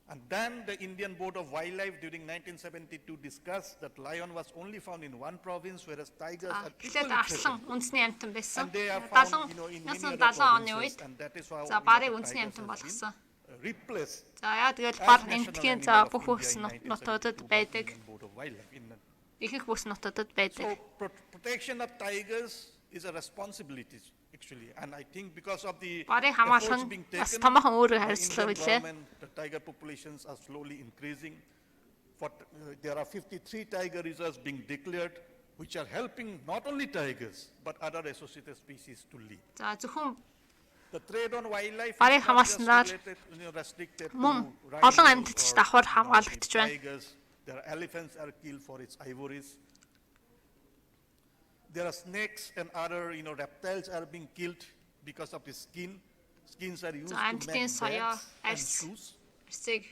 S6: And then the Indian Board of Wildlife during 1972 discussed that lion was only found in one province, whereas tigers are
S1: Эхлээд
S6: equally
S1: арслан
S6: present.
S1: үндэсний амьтан байсан.
S6: And they are
S1: 70
S6: found, in many other
S1: 1970 оны
S6: provinces,
S1: үед
S6: and that is how
S1: за
S6: the
S1: барыг
S6: tigers
S1: үндэсний
S6: has
S1: амьтан
S6: been,
S1: болгосон.
S6: replaced
S1: За яа тэгэл
S6: as
S1: бар
S6: national
S1: Энэтхэгийн
S6: animal
S1: за
S6: of
S1: бүх
S6: India
S1: бүс
S6: in
S1: нутуудад
S6: 1972 by
S1: байдаг.
S6: Indian Board of Wildlife.
S1: Ихэнх бүс нутуудад байдаг.
S6: So protection of tigers is a responsibility actually, and I think because of the
S1: Барыг
S6: efforts
S1: хамгаалах
S6: being
S1: нь бас
S6: taken
S1: томоохон өөрөөр
S6: by
S1: хариуцлага
S6: Indian
S1: билээ.
S6: government, the tiger populations are slowly increasing. There are 53 tiger reserves being declared, which are helping not only tigers but other associated species to live.
S1: За зөвхөн
S6: The trade on wildlife
S1: Барыг
S6: is not just
S1: хамгаалснаар
S6: related, restricted to
S1: мөн
S6: rhinos
S1: олон амьтад ч
S6: or,
S1: давхар хамгаалагдаж байна.
S6: tigers. There are elephants are killed for its ivories. There are snakes and other, reptiles are being killed because of the skin. Skins are used to make bags and shoes.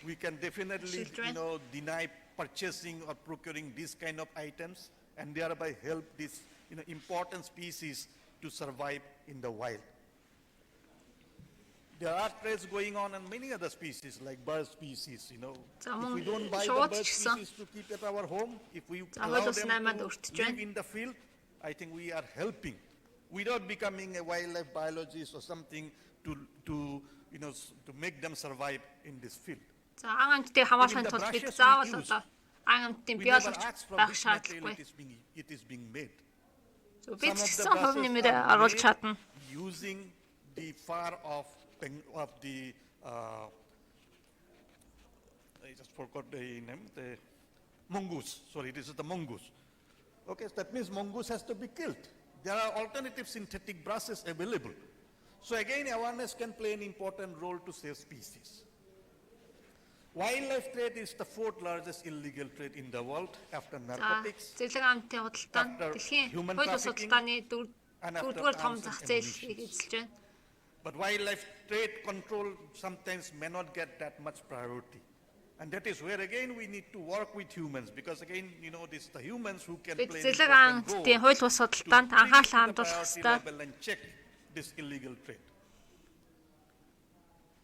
S6: We can definitely, deny purchasing or procuring these kind of items and thereby help these, important species to survive in the wild. There are trades going on many other species, like bird species, If we don't buy the bird species to keep at our home, if we allow them to live in the field, I think we are helping without becoming a wildlife biologist or something to make them survive in this field.
S1: За агамтыг хамгаалахын тулд бид заавал одоо агамтын биологч байх шаардлагагүй.
S6: It is being made.
S1: Бид ч хувь нэмэр оруулж чадна.
S6: Using the fur of the I just forgot the name, the mongoose. Sorry, this is the mongoose. Okay, so that means mongoose has to be killed. There are alternative synthetic brushes available. So again, awareness can play an important role to save species. Wildlife trade is the fourth largest illegal trade in the world after narcotics, after human trafficking, and after arms and ammunition. But wildlife trade control sometimes may not get that much priority. And that is where again we need to work with humans, because again, it's the humans who can play an important role to level and check this illegal trade.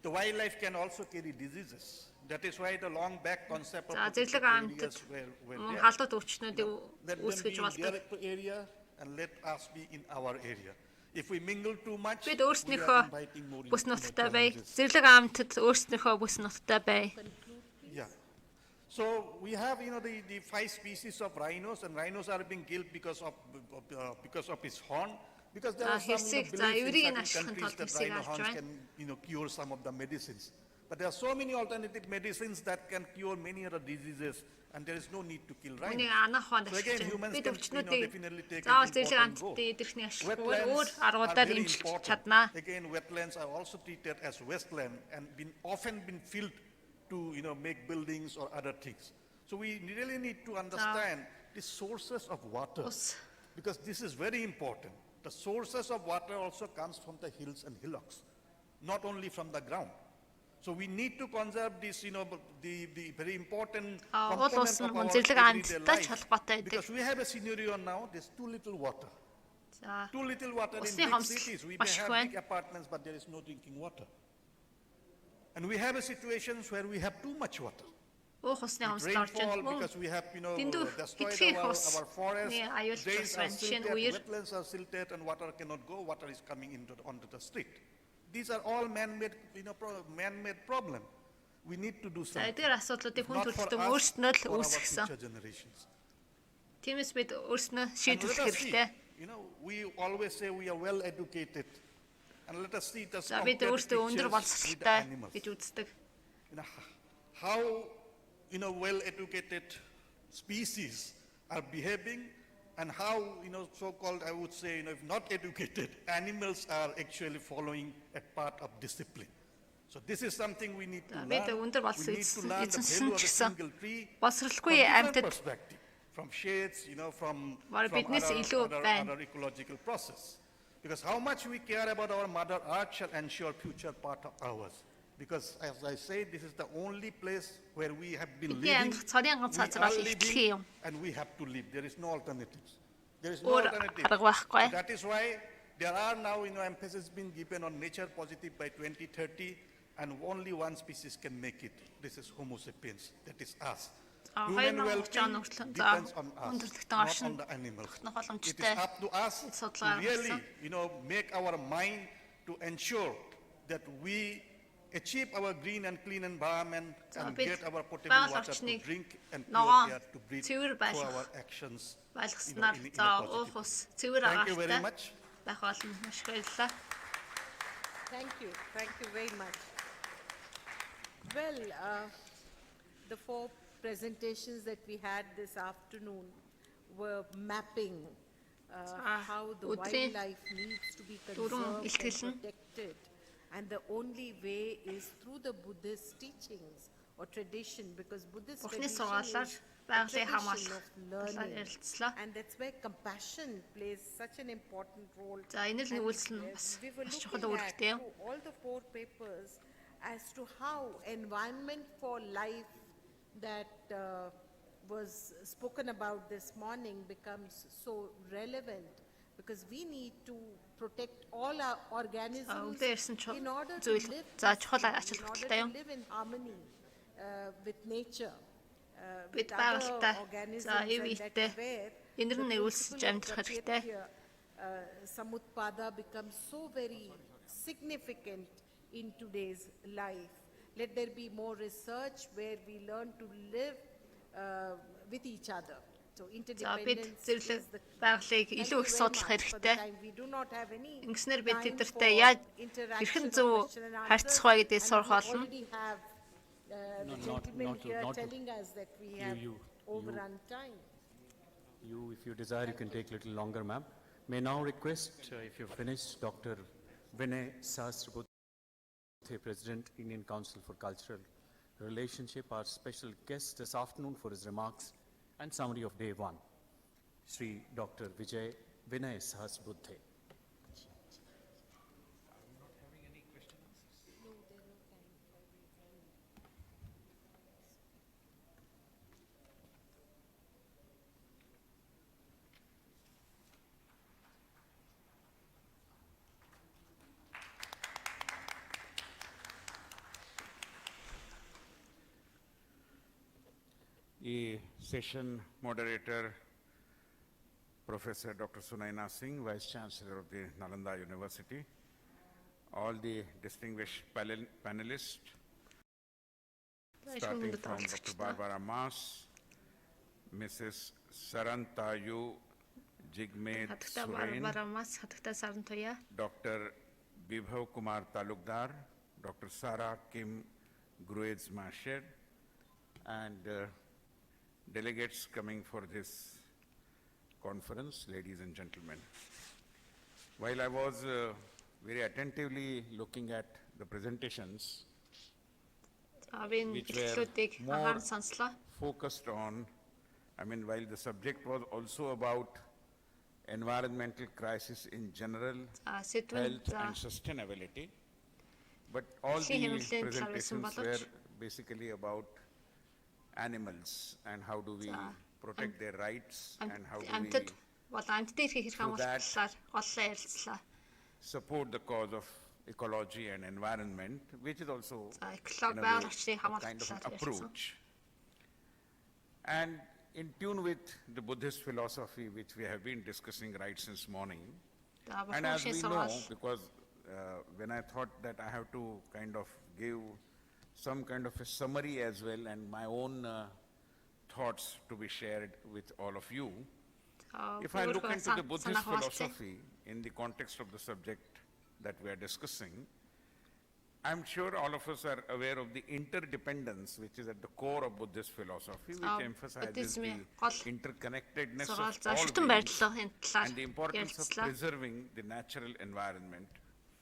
S6: The wildlife can also carry diseases. That is why the long back concept of protected areas were there. Let them be in their area and let us be in our area. If we mingle too much, we are inviting more challenges. Yeah. So we have, the 5 species of rhinos, and rhinos are being killed because of its horn. Because there are some beliefs in certain countries that rhino horns can, cure some of the medicines. But there are so many alternative medicines that can cure many other diseases, and there is no need to kill rhinos. So again, humans can, definitely take an important role. Wetlands are very important. Again, wetlands are also treated as wasteland and often been filled to, make buildings or other things. So we really need to understand the sources of water, because this is very important. The sources of water also comes from the hills and hillocks, not only from the ground. So we need to conserve this, the very important component of our everyday life, because we have a scenario now, there's too little water. Too little water in big cities. We may have big apartments, but there is no drinking water. And we have a situations where we have too much water. Rainfall, because we have, destroyed our forests, drains are silted, wetlands are silted, and water cannot go. Water is coming onto the street. These are all man-made, man-made problem. We need to do something. Not for us, for our future generations. We always say we are well educated, and let us see the pictures with the animals. How well-educated species are behaving, and how, so-called, I would say, if not educated, animals are actually following a part of discipline. So this is something we need to learn. We need to learn the value of a single tree from different perspective, from shades, from other ecological process. Because how much we care about our Mother Earth shall ensure future part of ours. Because as I say, this is the only place where we have been living, we are living, and we have to live. There is no alternatives. There is no alternative. So that is why there are now, emphasis being given on nature positive by 2030, and only one species can make it. This is Homo sapiens, that is us. Human well-being depends on us, not on the animals. It is up to us to really, make our mind to ensure that we achieve our green and clean environment and get our potable water to drink and pure air to breathe through our actions in a positive way. Thank you very much.
S3: Thank you. Thank you very much. Well, the 4 presentations that we had this afternoon were mapping how the wildlife needs to be conserved and protected. And the only way is through the Buddhist teachings or tradition, because Buddhist tradition is
S1: байгалийн
S3: tradition
S1: хамгаалах
S3: of learning.
S1: ярилцлаа.
S3: And that's where compassion plays such an important role.
S1: За энэ л нүүлс нь бас
S3: We were
S1: маш чухал
S3: looking at
S1: үүрэгтэй юм.
S3: through all the 4 papers as to how environment for life that was spoken about this morning becomes so relevant, because we need to protect all our organisms
S1: Үлдээ ярьсан
S3: in order to
S1: зүйл
S3: live
S1: за чухал
S3: in
S1: ач
S3: order
S1: холбогдолтой
S3: to
S1: юм.
S3: live in harmony with nature,
S1: Бид
S3: with other
S1: байгальтай
S3: organisms,
S1: за
S3: and
S1: ивэйтэй
S3: that's where
S1: энэр
S3: the
S1: нь нүүлсэж
S3: principle of
S1: амьдрах хэрэгтэй.
S3: Samutpada becomes so very significant in today's life. Let there be more research where we learn to live with each other. So
S1: За бид
S3: interdependence
S1: зэрлэг
S3: is the
S1: байгалыг
S3: Thank
S1: илүү
S3: you
S1: их
S3: very
S1: судлах
S3: much for the
S1: хэрэгтэй.
S3: time. We do not have any
S1: Ингэснээр бид
S3: time
S1: тэдэртэй
S3: for
S1: яаж
S3: interaction
S1: хэрхэн
S3: or
S1: зөв
S3: question and answer.
S1: харьцах вэ гэдгийг
S3: And
S1: сурах
S3: we
S1: болно.
S3: already have the gentleman here telling us that we have overrun time.
S7: If you desire, you can take a little longer, ma'am. May now request, if you're finished, Dr. Vinay Sahasrabudhe, President, Indian Council for Cultural Relationship, our special guest this afternoon for his remarks and summary of day 1. Sri Dr. Vijay Vinay Sahasrabudhe.
S8: The session moderator, Professor Dr. Sunaina Singh, Vice Chancellor of the Nalanda University, all the distinguished panelists, starting from Dr. Barbara Mas, Mrs. Sarantayu Jigme Suren, Dr. Bibhav Kumar Talukdar, Dr. Sarah Kim Gruez Masher, and delegates coming for this conference, ladies and gentlemen. While I was very attentively looking at the presentations, which were more focused on, while the subject was also about environmental crisis in general, health and sustainability, but all the presentations were basically about animals and how do we protect their rights and how do we support the cause of ecology and environment, which is also in a way, a kind of an approach. And in tune with the Buddhist philosophy, which we have been discussing right since morning, and as we know, because when I thought that I have to kind of give some kind of a summary as well and my own thoughts to be shared with all of you. If I look into the Buddhist philosophy in the context of the subject that we are discussing, I'm sure all of us are aware of the interdependence which is at the core of Buddhist philosophy, which emphasizes the interconnectedness of all beings and the importance of preserving the natural environment.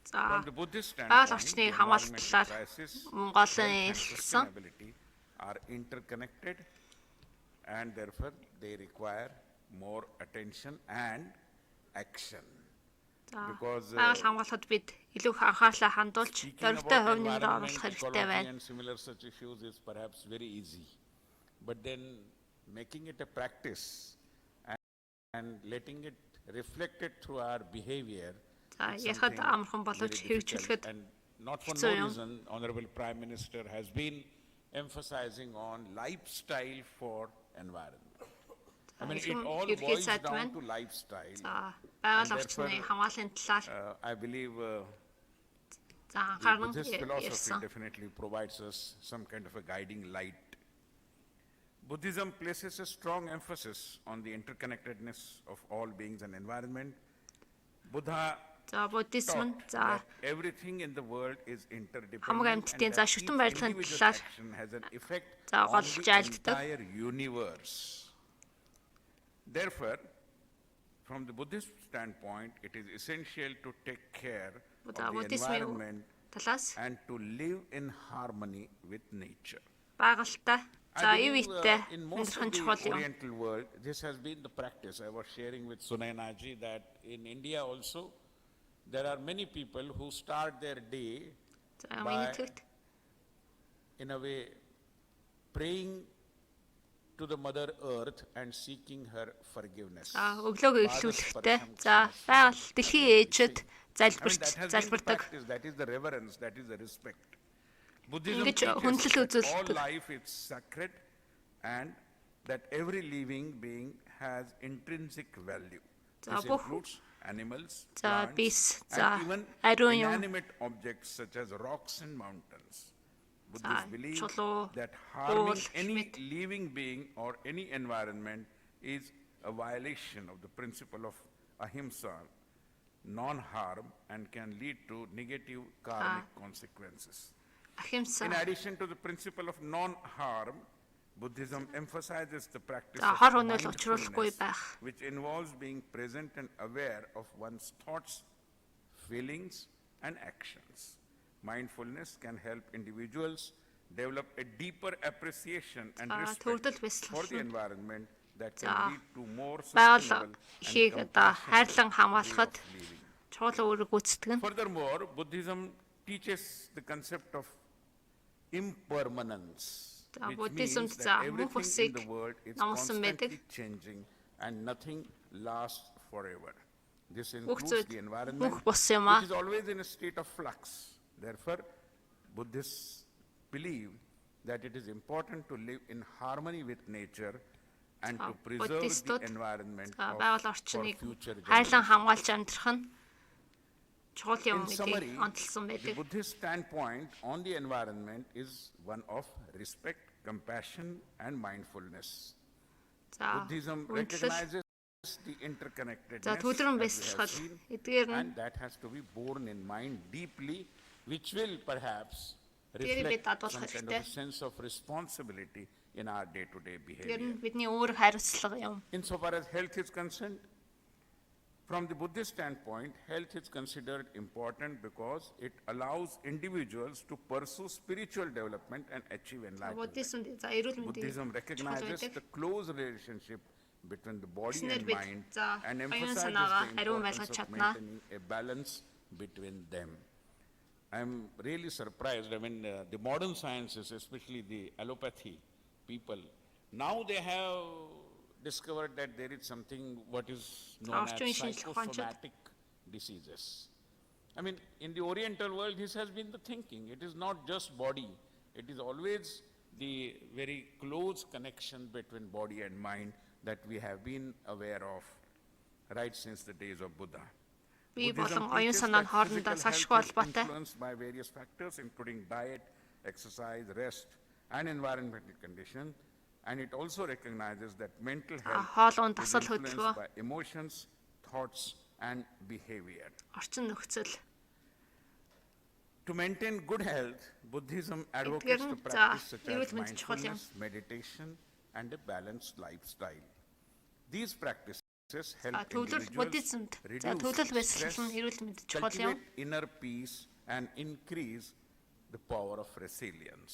S8: From the Buddhist standpoint, the environmental crisis and sustainability are interconnected, and therefore they require more attention and action. Because speaking about environment, ecology and similar such issues is perhaps very easy, but then making it a practice and letting it reflected through our behavior, and not for no reason, Honorable Prime Minister has been emphasizing on lifestyle for environment. It all boils down to lifestyle. And therefore, I believe the Buddhist philosophy definitely provides us some kind of a guiding light. Buddhism places a strong emphasis on the interconnectedness of all beings and environment. Buddha taught that everything in the world is interdependent and that each individual action has an effect on the entire universe. Therefore, from the Buddhist standpoint, it is essential to take care of the environment and to live in harmony with nature.
S1: За
S8: I
S1: ив
S8: believe,
S1: иттэй
S8: in most
S1: амьдрах
S8: of the
S1: чухал юм.
S8: Oriental world, this has been the practice. I was sharing with Sunainaji that in India also, there are many people who start their day
S1: За
S8: by,
S1: Энэтхэгт
S8: in a way, praying to the Mother Earth and seeking her forgiveness.
S1: өглөөгөө эхлүүлэхдээ за байгаль дэлхийн ээжэд залбирдаг.
S8: That is the reverence, that is the respect. Buddhism
S1: Ингэж
S8: teaches
S1: хүндлэл
S8: that all
S1: үзүүлдэг.
S8: life is sacred and that every living being has intrinsic value.
S1: За
S8: This
S1: бүх
S8: includes animals,
S1: за
S8: plants,
S1: бис за
S8: and even
S1: ариун юм.
S8: inanimate objects such as rocks and mountains. Buddhists believe
S1: чулуу,
S8: that harming
S1: уул,
S8: any
S1: хэмэд.
S8: living being or any environment is a violation of the principle of ahimsa, non-harm, and can lead to negative karmic consequences.
S1: Ахимса.
S8: In addition to the principle of non-harm, Buddhism emphasizes the practice
S1: За
S8: of
S1: хор өнөөл учруулахгүй
S8: mindfulness,
S1: байх.
S8: which involves being present and aware of one's thoughts, feelings, and actions. Mindfulness can help individuals develop a deeper appreciation and respect
S1: төвөгдөл бясалгал
S8: for the
S1: нь
S8: environment that can
S1: За
S8: lead to more
S1: байгаль
S8: sustainable
S1: ихийг
S8: and
S1: одоо
S8: compassionate
S1: хайрлан
S8: way
S1: хамгаалахад
S8: of living.
S1: чухал үүрэг гүйцэтгэх нь.
S8: Furthermore, Buddhism teaches the concept of impermanence,
S1: За,
S8: which
S1: Buddhismд
S8: means
S1: за
S8: that
S1: мөнх
S8: everything in
S1: усыг
S8: the world is
S1: номлосон байдаг.
S8: constantly changing and nothing lasts forever. This
S1: Бүх
S8: includes
S1: зүйл
S8: the environment,
S1: мөнх бус юм аа.
S8: which is always in a state of flux. Therefore, Buddhists believe that it is important to live in harmony with nature and to preserve the
S1: Буддистууд
S8: environment
S1: байгаль
S8: for
S1: орчныг
S8: future
S1: хайрлан
S8: generations.
S1: хамгаалж амьдрах нь чухал юм
S8: In summary,
S1: гэдгийг онцлсон
S8: the
S1: байдаг.
S8: Buddhist standpoint on the environment is one of respect, compassion, and mindfulness.
S1: За
S8: Buddhism
S1: үндэслэл
S8: recognizes the
S1: за
S8: interconnectedness,
S1: төлрөн
S8: as we have
S1: бясалгал
S8: seen,
S1: эдгээр нь
S8: and that has to be borne in mind deeply, which will perhaps
S1: Тэрийг бид
S8: reflect
S1: дадуулах
S8: some kind
S1: хэрэгтэй.
S8: of a sense of responsibility in our day-to-day
S1: эдгээр
S8: behavior.
S1: нь бидний өөр хариуцлага юм.
S8: Insofar as health is concerned, from the Buddhist standpoint, health is considered important because it allows individuals to pursue spiritual development and achieve enlightenment.
S1: Буддизмд за эрүүл мэндийн
S8: Buddhism recognizes
S1: байдаг.
S8: the close relationship between the body
S1: Эснэр
S8: and
S1: бид
S8: mind
S1: за
S8: and
S1: оюун
S8: emphasizes
S1: санаагаа
S8: the
S1: ариун
S8: importance
S1: байлгаж
S8: of
S1: чаднаа.
S8: maintaining a balance between them. I'm really surprised. I mean, the modern sciences, especially the allopathy people, now they have discovered that there is something what is known as
S1: Орчин шинжлэх ухаанчид
S8: psychosomatic diseases. I mean, in the Oriental world, this has been the thinking. It is not just body. It is always the very close connection between body and mind that we have been aware of right since the days of Buddha.
S1: бие
S8: Buddhism
S1: болон оюун
S8: teaches
S1: санаа нь
S8: that
S1: хоорондоо
S8: physical
S1: салшгүй
S8: health is
S1: холбоотой.
S8: influenced by various factors, including diet, exercise, rest, and environmental conditions. And it also recognizes that mental health
S1: хоол унд
S8: is
S1: дасгал
S8: influenced
S1: хөдөлгөөн,
S8: by emotions, thoughts, and behavior.
S1: орчин нөхцөл.
S8: To maintain good health, Buddhism advocates the
S1: за
S8: practice such
S1: эрүүл
S8: as
S1: мэнд чухал юм.
S8: mindfulness, meditation, and a balanced lifestyle. These practices help
S1: Төвлөр
S8: individuals
S1: буддизмд за төвлөл
S8: reduce stress,
S1: бясалгал нь эрүүл мэнд чухал юм.
S8: cultivate inner peace, and increase the power of resilience.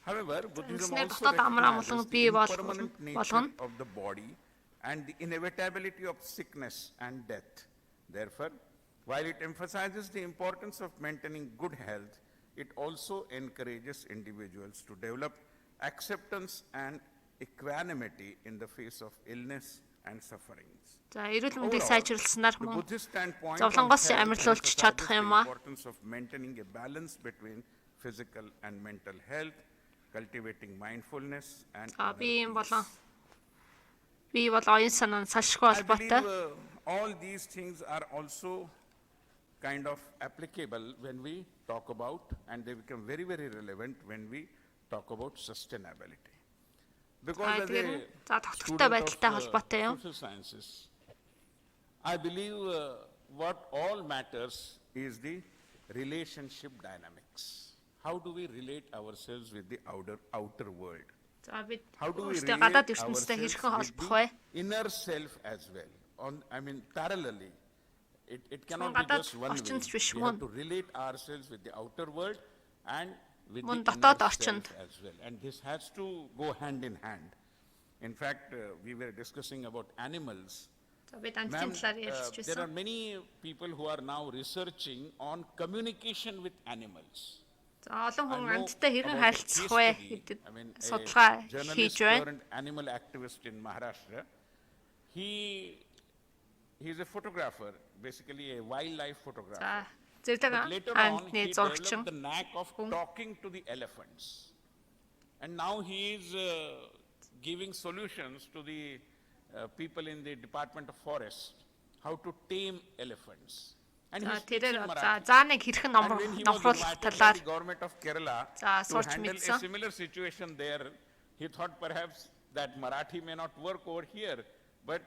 S8: However, Buddhism
S1: Эснээр
S8: also
S1: дотоод амар амгалан
S8: recognizes
S1: бий
S8: the impermanent
S1: болгоно.
S8: nature of the body and the inevitability of sickness and death. Therefore, while it emphasizes the importance of maintaining good health, it also encourages individuals to develop acceptance and equanimity in the face of illness and sufferings.
S1: За эрүүл мэндийг
S8: Overall,
S1: сайжруулснаар
S8: the
S1: мөн
S8: Buddhist standpoint
S1: зовлонгоос
S8: on health
S1: амарлуулж
S8: emphasizes
S1: чадах
S8: the
S1: юм аа.
S8: importance of maintaining a balance between physical and mental health, cultivating mindfulness and
S1: За
S8: inner
S1: бие юм
S8: peace.
S1: болон бие бол оюун санаа нь салшгүй
S8: I believe
S1: холбоотой.
S8: all these things are also kind of applicable when we talk about, and they become very, very relevant when we talk about sustainability. Because as
S1: эдгээр
S8: a
S1: нь за тогтвортой
S8: student
S1: байдалтай
S8: of
S1: холбоотой юм.
S8: social sciences, I believe what all matters is the relationship dynamics. How do we relate ourselves with the outer world?
S1: За бид
S8: How do we
S1: өөртөө
S8: relate
S1: гадаад ертөнцтэй
S8: ourselves
S1: хэрхэн
S8: with
S1: холбох вэ?
S8: the inner self as well? I mean, parallelly. It cannot
S1: гадаад
S8: be just one way.
S1: орчинд ч биш
S8: We have
S1: мөн.
S8: to relate ourselves with the outer world and with
S1: Мөн
S8: the
S1: дотоод
S8: inner
S1: орчинд.
S8: self as well. And this has to go hand in hand. In fact, we were discussing about animals.
S1: За бид
S8: Ma'am,
S1: амьтдын талаар ярьж
S8: there are
S1: байсан.
S8: many people who are now researching on communication with animals.
S1: За олон
S8: I
S1: хүн
S8: know
S1: амьтдаа хэрхэн
S8: about a
S1: харилцах
S8: case
S1: вэ
S8: study.
S1: гэдэг
S8: I mean,
S1: судалгаа
S8: a journalist
S1: хийж байна.
S8: turned animal activist in Maharashtra. He's a photographer, basically a wildlife photographer.
S1: За зэрлэг
S8: But later on,
S1: амьтны
S8: he
S1: зурагчин.
S8: developed the knack of talking to the elephants. And now he is giving solutions to the people in the Department of Forest, how to tame elephants. And
S1: За
S8: he's teaching
S1: тэрээр за
S8: Marathi.
S1: зааныг хэрхэн
S8: And when he was
S1: номруулах
S8: invited by
S1: талаар
S8: the government of Kerala
S1: За,
S8: to
S1: сурч
S8: handle a
S1: мэдсэн.
S8: similar situation there, he thought perhaps that Marathi may not work over here, but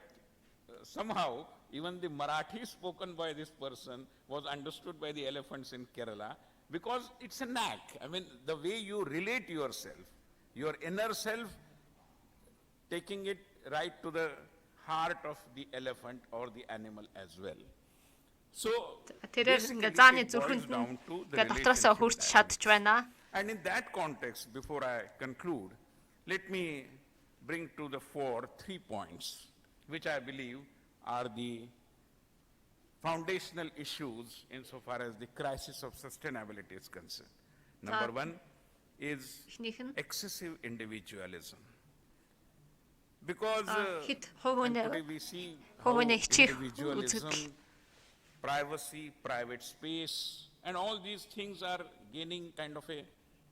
S8: somehow even the Marathi spoken by this person was understood by the elephants in Kerala because it's a knack. I mean, the way you relate yourself, your inner self, taking it right to the heart of the elephant or the animal as well. So,
S1: тэрээр
S8: basically,
S1: ингээ зааны
S8: it boils
S1: зүрхэнд
S8: down to the
S1: ингээ дотроосоо
S8: relationship
S1: хүрч
S8: dynamics.
S1: чадж байна.
S8: And in that context, before I conclude, let me bring to the fore 3 points, which I believe are the foundational issues insofar as the crisis of sustainability is concerned. Number one is
S1: Эхнийх нь
S8: excessive individualism. Because
S1: хэд
S8: and
S1: хувийн
S8: today we see how
S1: хувийн хичээх
S8: individualism,
S1: үзэгдэл.
S8: privacy, private space, and all these things are gaining kind of a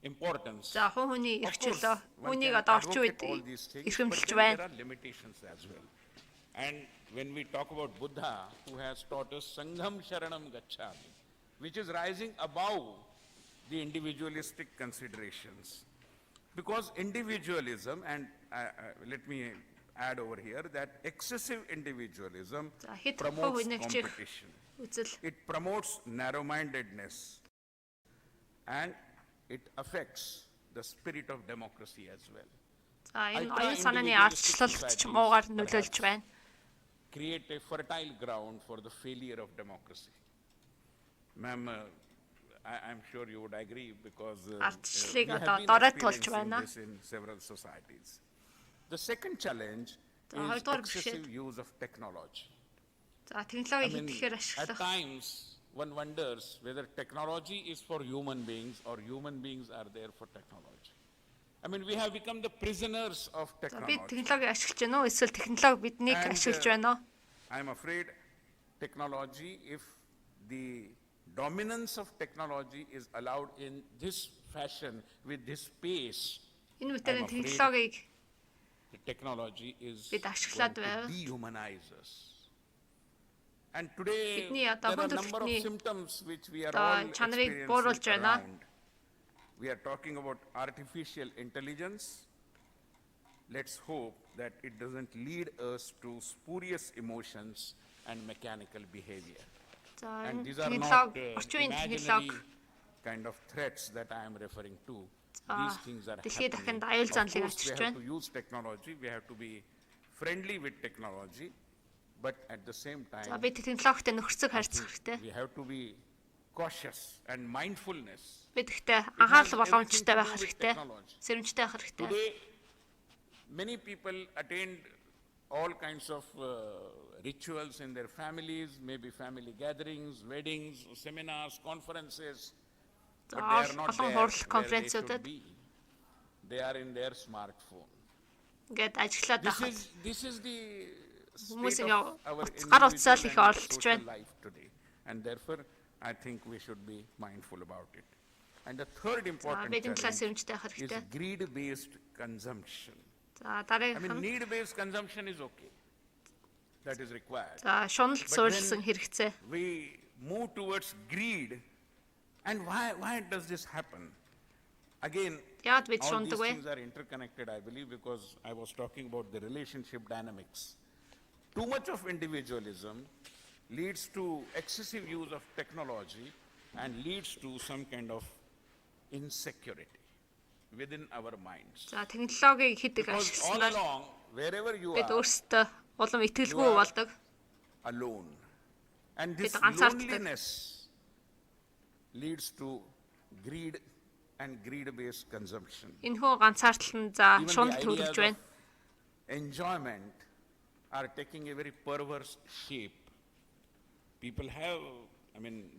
S8: importance.
S1: За хувийн
S8: Of
S1: эрх
S8: course,
S1: чөлөө
S8: one
S1: үнийг
S8: can
S1: одоо орчин үед
S8: advocate all these things, but
S1: эрхэмлэж
S8: then
S1: байна.
S8: there are limitations as well. And when we talk about Buddha, who has taught us Sangham Sharanam Gacchami, which is rising above the individualistic considerations. Because individualism, and let me add over here that excessive individualism
S1: За хэд
S8: promotes
S1: хувийн хичээх
S8: competition.
S1: үзэл
S8: It promotes narrow-mindedness and it affects the spirit of democracy as well.
S1: за энэ
S8: Ultra
S1: оюун санааны
S8: individualistic
S1: ардчлалт ч
S8: societies
S1: муугаар
S8: perhaps
S1: нөлөөлж байна.
S8: Create a fertile ground for the failure of democracy. Ma'am, I'm sure you would agree because
S1: Ардчлалыг
S8: we have
S1: одоо
S8: been
S1: дорой тулж
S8: experiencing
S1: байна.
S8: this in several societies. The second challenge
S1: За,
S8: is
S1: хоёрдугаар
S8: excessive
S1: бишээ.
S8: use of technology.
S1: За
S8: I
S1: технологиг
S8: mean,
S1: хэдгээр
S8: at
S1: ашиглах.
S8: times one wonders whether technology is for human beings or human beings are there for technology. I mean, we have become the prisoners of
S1: За
S8: technology.
S1: бид технологиг ашиглаж байна уу? Эсвэл технологи биднийг
S8: And,
S1: ашиглаж байна уу?
S8: I'm afraid technology, if the dominance of technology is allowed in this fashion, with this pace,
S1: Энэ мэдээний
S8: I'm afraid
S1: технологиг
S8: the technology is
S1: бид
S8: going
S1: ашиглаад
S8: to
S1: байвал
S8: dehumanize us. And today,
S1: Бидний
S8: there
S1: одоо
S8: are a
S1: хүн
S8: number of
S1: төрөлхтний
S8: symptoms which we are
S1: одоо
S8: all
S1: чанарыг бууруулж
S8: experiencing
S1: байна.
S8: around. We are talking about artificial intelligence. Let's hope that it doesn't lead us to spurious emotions and mechanical behavior.
S1: За
S8: And
S1: энэ
S8: these are not
S1: технологи орчин үеийн
S8: imaginary
S1: технологи
S8: kind of threats that I am referring to.
S1: За,
S8: These things are
S1: дэлхийд
S8: happening.
S1: дахинд аюул
S8: Of
S1: занлыг
S8: course, we
S1: авчирч
S8: have
S1: байна.
S8: to use technology. We have to be friendly with technology. But at the same
S1: За
S8: time,
S1: бид технологитой нөхцөг харьцах хэрэгтэй.
S8: we have to be cautious and mindfulness.
S1: Бид гэхдээ
S8: has
S1: анхаарал
S8: everything
S1: болгоомжтой
S8: to
S1: байх
S8: do with
S1: хэрэгтэй.
S8: technology.
S1: Сэрэмжтэй байх хэрэгтэй.
S8: Today, many people attend all kinds of rituals in their families, maybe family gatherings, weddings, seminars, conferences. But they are not
S1: олон
S8: there
S1: хурал
S8: where they should
S1: конференцуудад
S8: be. They are in their smartphone.
S1: ингээд ажиллаад байхад
S8: This is the
S1: Хүмүүс
S8: state
S1: ингээ
S8: of our
S1: гар утсаал их
S8: individual and
S1: оролдож
S8: social
S1: байна.
S8: life today. And therefore, I think we should be mindful about it. And the third
S1: За
S8: important
S1: бидний талаас
S8: challenge
S1: сэрэмжтэй байх
S8: is
S1: хэрэгтэй.
S8: greed-based consumption.
S1: За
S8: I
S1: дараагийнх
S8: mean,
S1: нь
S8: need-based consumption is okay. That is required.
S1: за шуналт суурилсан хэрэгцээ.
S8: We move towards greed. And why does this happen? Again,
S1: Яад бид
S8: all these
S1: шунддаг вэ?
S8: things are interconnected, I believe, because I was talking about the relationship dynamics. Too much of individualism leads to excessive use of technology and leads to some kind of insecurity within our minds.
S1: За технологиг хэдэг
S8: Because all
S1: ашигласнаар
S8: along, wherever you
S1: бид
S8: are,
S1: өөрсдөө улам итгэлгүй
S8: You are-
S1: болдог.
S8: alone. And this
S1: Бид ганцаарддаг.
S8: loneliness leads to greed and greed-based consumption.
S1: Энэхүү ганцаардлан за
S8: Even the
S1: шунал
S8: ideas
S1: төрүүлж байна.
S8: of enjoyment are taking a very perverse shape. People have,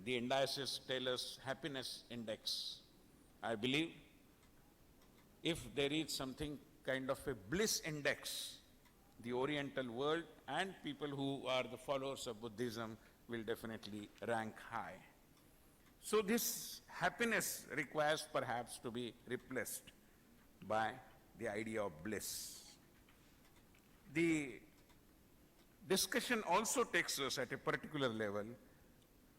S8: the indices tell us happiness index. I believe if there is something kind of a bliss index, the Oriental world and people who are the followers of Buddhism will definitely rank high. So this happiness requires perhaps to be replaced by the idea of bliss. The discussion also takes us at a particular level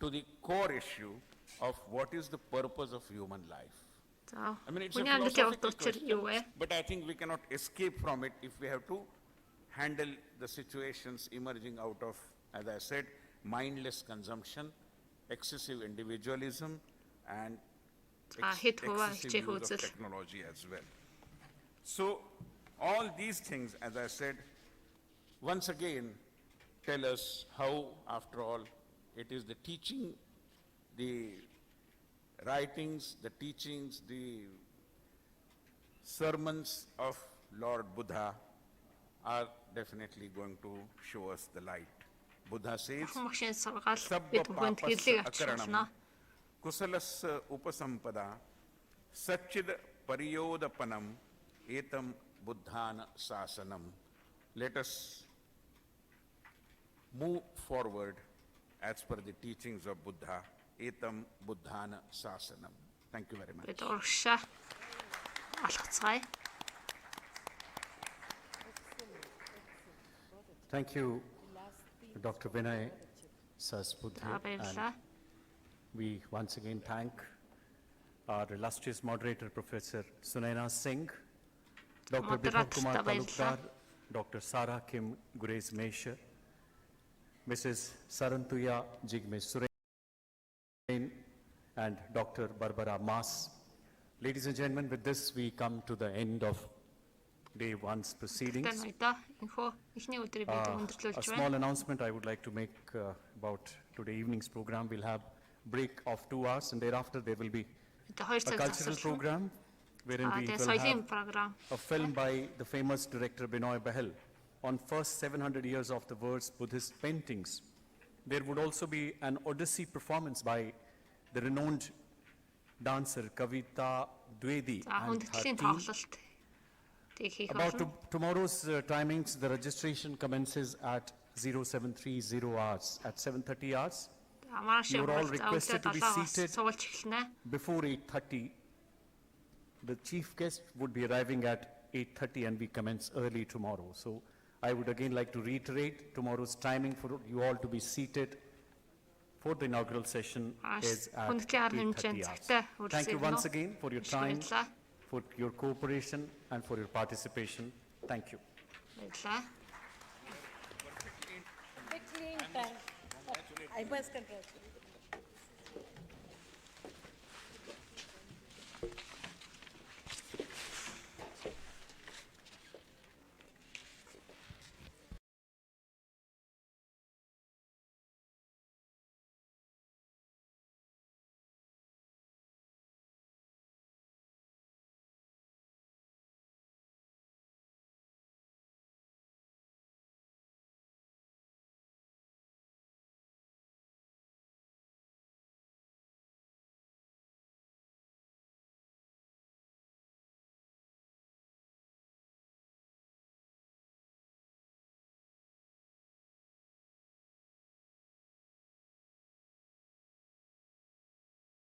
S8: to the core issue of what is the purpose of human life. It's a philosophical question, but I think we cannot escape from it if we have to handle the situations emerging out of, as I said, mindless consumption, excessive individualism, and excessive use of technology as well. So all these things, as I said, once again tell us how, after all, it is the teaching, the writings, the teachings, the sermons of Lord Buddha are definitely going to show us the light. Buddha says, Sabba papasya akaranam, kusalasya upasampada, satchid pariyodapanam, etam buddhana sasanam. Let us move forward as per the teachings of Buddha. Etam buddhana sasanam. Thank you very much.
S7: Thank you, Dr. Vinay Sasbuddhe. And we once again thank our illustrious moderator, Professor Sunaina Singh, Dr. Bipin Kumar Talukdar, Dr. Sarah Kim Gurez-Mesher, Mrs. Sarantuya Jigme Suren, and Dr. Barbara Mas. Ladies and gentlemen, with this we come to the end of day one's proceedings. A small announcement I would like to make about today evening's program. We'll have break of 2 hours, and thereafter there will be a cultural program wherein we will have a film by the famous director Binoy Bahal on first 700 years of the world's Buddhist paintings. There would also be an Odyssey performance by the renowned dancer Kavita Dwivedi and her team. About tomorrow's timings, the registration commences at 0730 hours. At 7:30 hours, you are all requested to be seated before 8:30. The chief guest would be arriving at 8:30 and we commence early tomorrow. So I would again like to reiterate tomorrow's timing for you all to be seated for the inaugural session is at 8:30 hours. Thank you once again for your time, for your cooperation and for your participation. Thank you.
S3: I must congratulate.